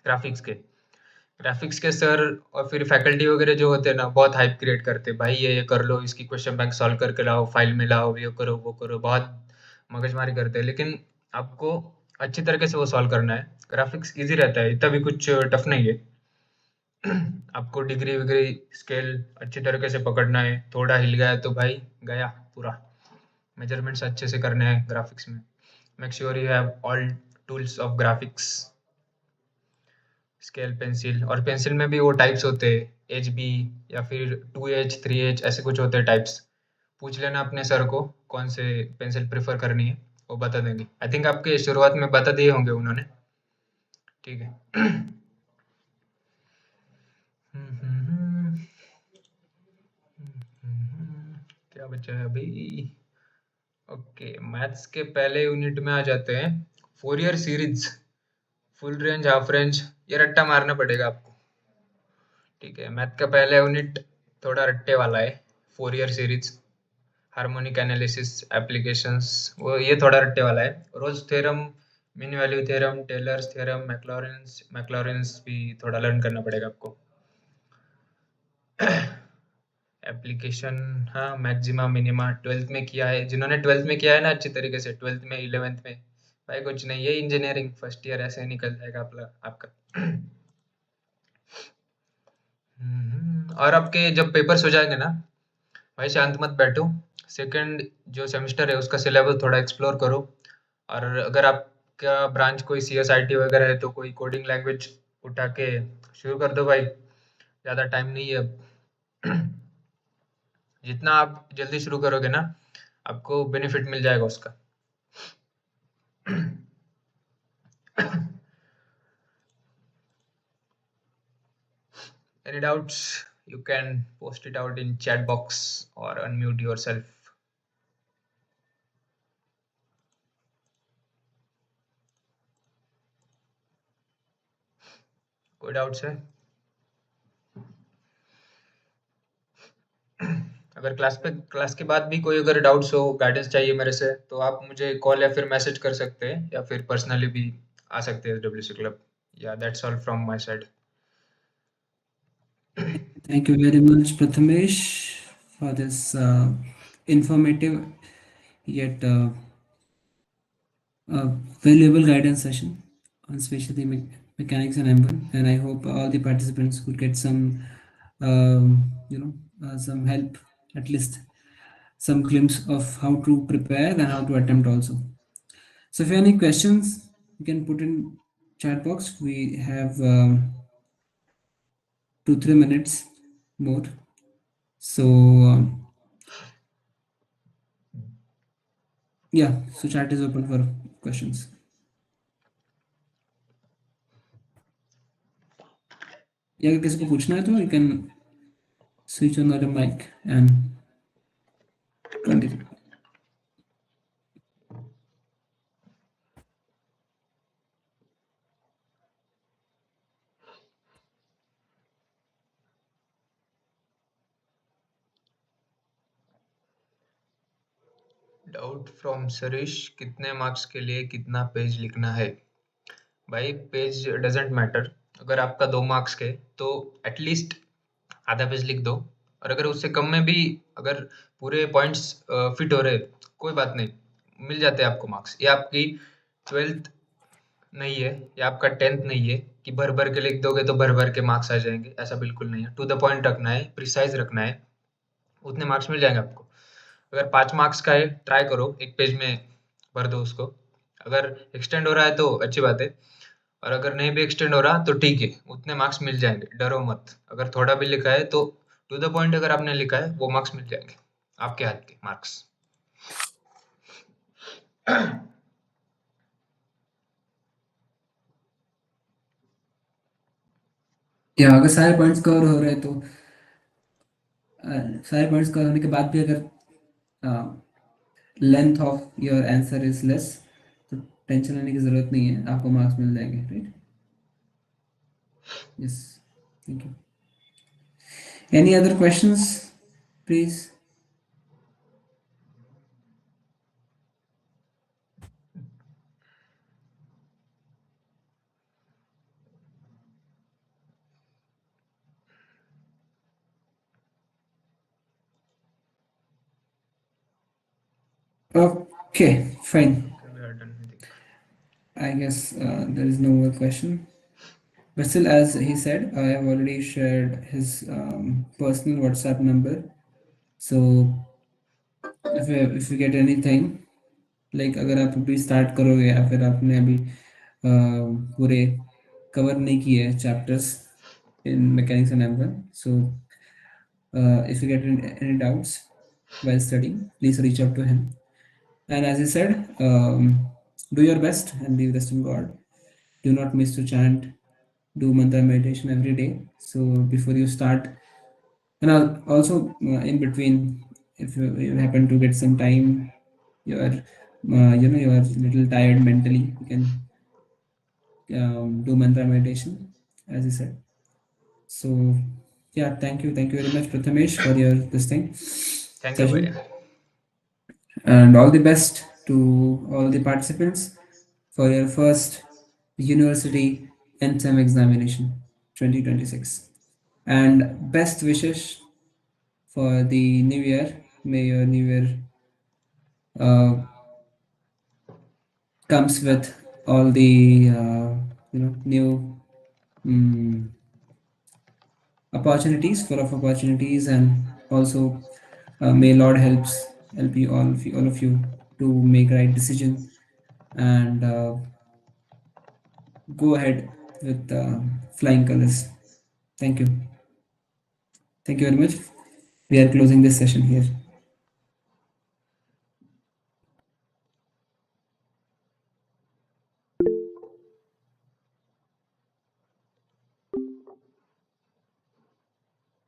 ग्राफिक्स के। ग्राफिक्स के सर और फिर फैकल्टी वगैरह जो होते हैं ना, बहुत हाइप क्रिएट करते हैं, भाई ये कर लो, इसकी क्वेश्चन बैंक सॉल्व करके लाओ, फाइल में लाओ, ये करो वो करो, बहुत मगजमारी करते हैं। लेकिन आपको अच्छी तरीके से वो सॉल्व करना है। ग्राफिक्स इजी रहता है, इतना भी कुछ टफ नहीं है। आपको डिग्री विग्री स्केल अच्छी तरीके से पकड़ना है, थोड़ा हिल गया तो भाई गया पूरा। मेजरमेंट्स अच्छे से करने हैं ग्राफिक्स में। Make sure you have all tools of graphics, scale, pencil. और पेंसिल में भी वो टाइप्स होते हैं, एच बी या फिर 2H 3H, ऐसे कुछ होते हैं टाइप्स। पूछ लेना अपने सर को कौन से पेंसिल प्रेफर करनी है, वो बता देंगे। आई थिंक आपके शुरुआत में बता दिए होंगे उन्होंने, ठीक है। क्या बचा है अभी? ओके, मैथ्स के पहले यूनिट में आ जाते हैं। Fourier series, full range, half range, ये रट्टा मारना पड़ेगा आपको, ठीक है। मैथ का पहला यूनिट थोड़ा रट्टे वाला है। Fourier series, harmonic analysis, applications, वो ये थोड़ा रट्टे वाला है। Rolle's theorem, mean value theorem, Taylor's theorem, Maclaurin's भी थोड़ा लर्न करना पड़ेगा आपको। एप्लीकेशन, हाँ, मैक्सिमा मिनिमा 12th में किया है। जिन्होंने 12th में किया है ना अच्छी तरीके से, 12th में 11th में, भाई कुछ नहीं, ये इंजीनियरिंग फर्स्ट ईयर ऐसे ही निकल जाएगा आपका। और आपके जब पेपर्स हो जाएंगे ना, भाई शांत मत बैठो। सेकंड जो सेमेस्टर है उसका सिलेबस थोड़ा एक्सप्लोर करो। और अगर आपका ब्रांच कोई CSIT वगैरह है तो कोई कोडिंग लैंग्वेज उठा के शुरू कर दो भाई, ज़्यादा टाइम नहीं है अब। जितना आप जल्दी शुरू करोगे ना, आपको बेनिफिट मिल जाएगा उसका। Any doubts? You can post it out in chat box or unmute yourself. कोई डाउट्स है? अगर क्लास के बाद भी कोई अगर डाउट्स हो, गाइडेंस चाहिए मेरे से, तो आप मुझे कॉल या फिर मैसेज कर सकते हैं, या फिर पर्सनली भी आ सकते हैं WC क्लब। या that's all from my side. Thank you very much, Prathamesh, for this informative yet valuable guidance session on specialty mechanics and M1. And I hope all the participants could get some, some help, at least some glimpse of how to prepare and how to attempt also. So if you have any questions, you can put in chat box. We have 2-3 minutes more. So Yeah, so chat is open for questions. या अगर किसी को पूछना है तो you can switch on the mic and continue. Doubt from Sarish, कितने marks के लिए कितना पेज लिखना है? भाई पेज डजेंट मैटर। अगर आपका 2 मार्क्स के तो एटलीस्ट आधा पेज लिख दो, और अगर उससे कम में भी अगर पूरे पॉइंट्स फिट हो रहे, कोई बात नहीं, मिल जाते हैं आपको मार्क्स। ये आपकी 12th नहीं है, या आपका 10th नहीं है कि भर भर के लिख दोगे तो भर भर के मार्क्स आ जाएंगे। ऐसा बिल्कुल नहीं है, टू द पॉइंट रखना है, प्रिसाइज रखना है, उतने मार्क्स मिल जाएंगे आपको। अगर 5 मार्क्स का है, ट्राई करो एक पेज में भर दो उसको। अगर एक्सटेंड हो रहा है तो अच्छी बात है, और अगर नहीं भी एक्सटेंड हो रहा तो ठीक है, उतने मार्क्स मिल जाएंगे, डरो मत। अगर थोड़ा भी लिखा है तो टू द पॉइंट अगर आपने लिखा है वो मार्क्स मिल जाएंगे, आपके हाथ के मार्क्स। या अगर सारे पॉइंट्स कवर हो रहे हैं तो सारे पॉइंट्स कवर होने के बाद भी अगर length of your answer is less तो टेंशन लेने की ज़रूरत नहीं है, आपको मार्क्स मिल जाएंगे, right? Yes, thank you. Any other questions please? Okay, fine. I guess there is no more question. But still, as he said, I have already shared his personal WhatsApp number. So if you get anything, like अगर आप अभी start करोगे या फिर आपने अभी पूरे cover नहीं किए chapters in mechanics and M1, so if you get any doubts while studying, please reach out to him. And as he said, do your best and leave the rest in God. Do not miss to chant, do mantra meditation every day. So before you start, and also in between, if you happen to get some time, you are you are a little tired mentally, you can do mantra meditation, as he said. So yeah, thank you very much, Prathamesh, for your this thing thank you session, भैया। and all the best to all the participants for your first university NSEM examination 2026, and best wishes for the new year. May your new year comes with all the new opportunities, full of opportunities, and also may Lord help you all of you to make right decision and go ahead with flying colors. Thank you. Thank you very much. We are closing this session here.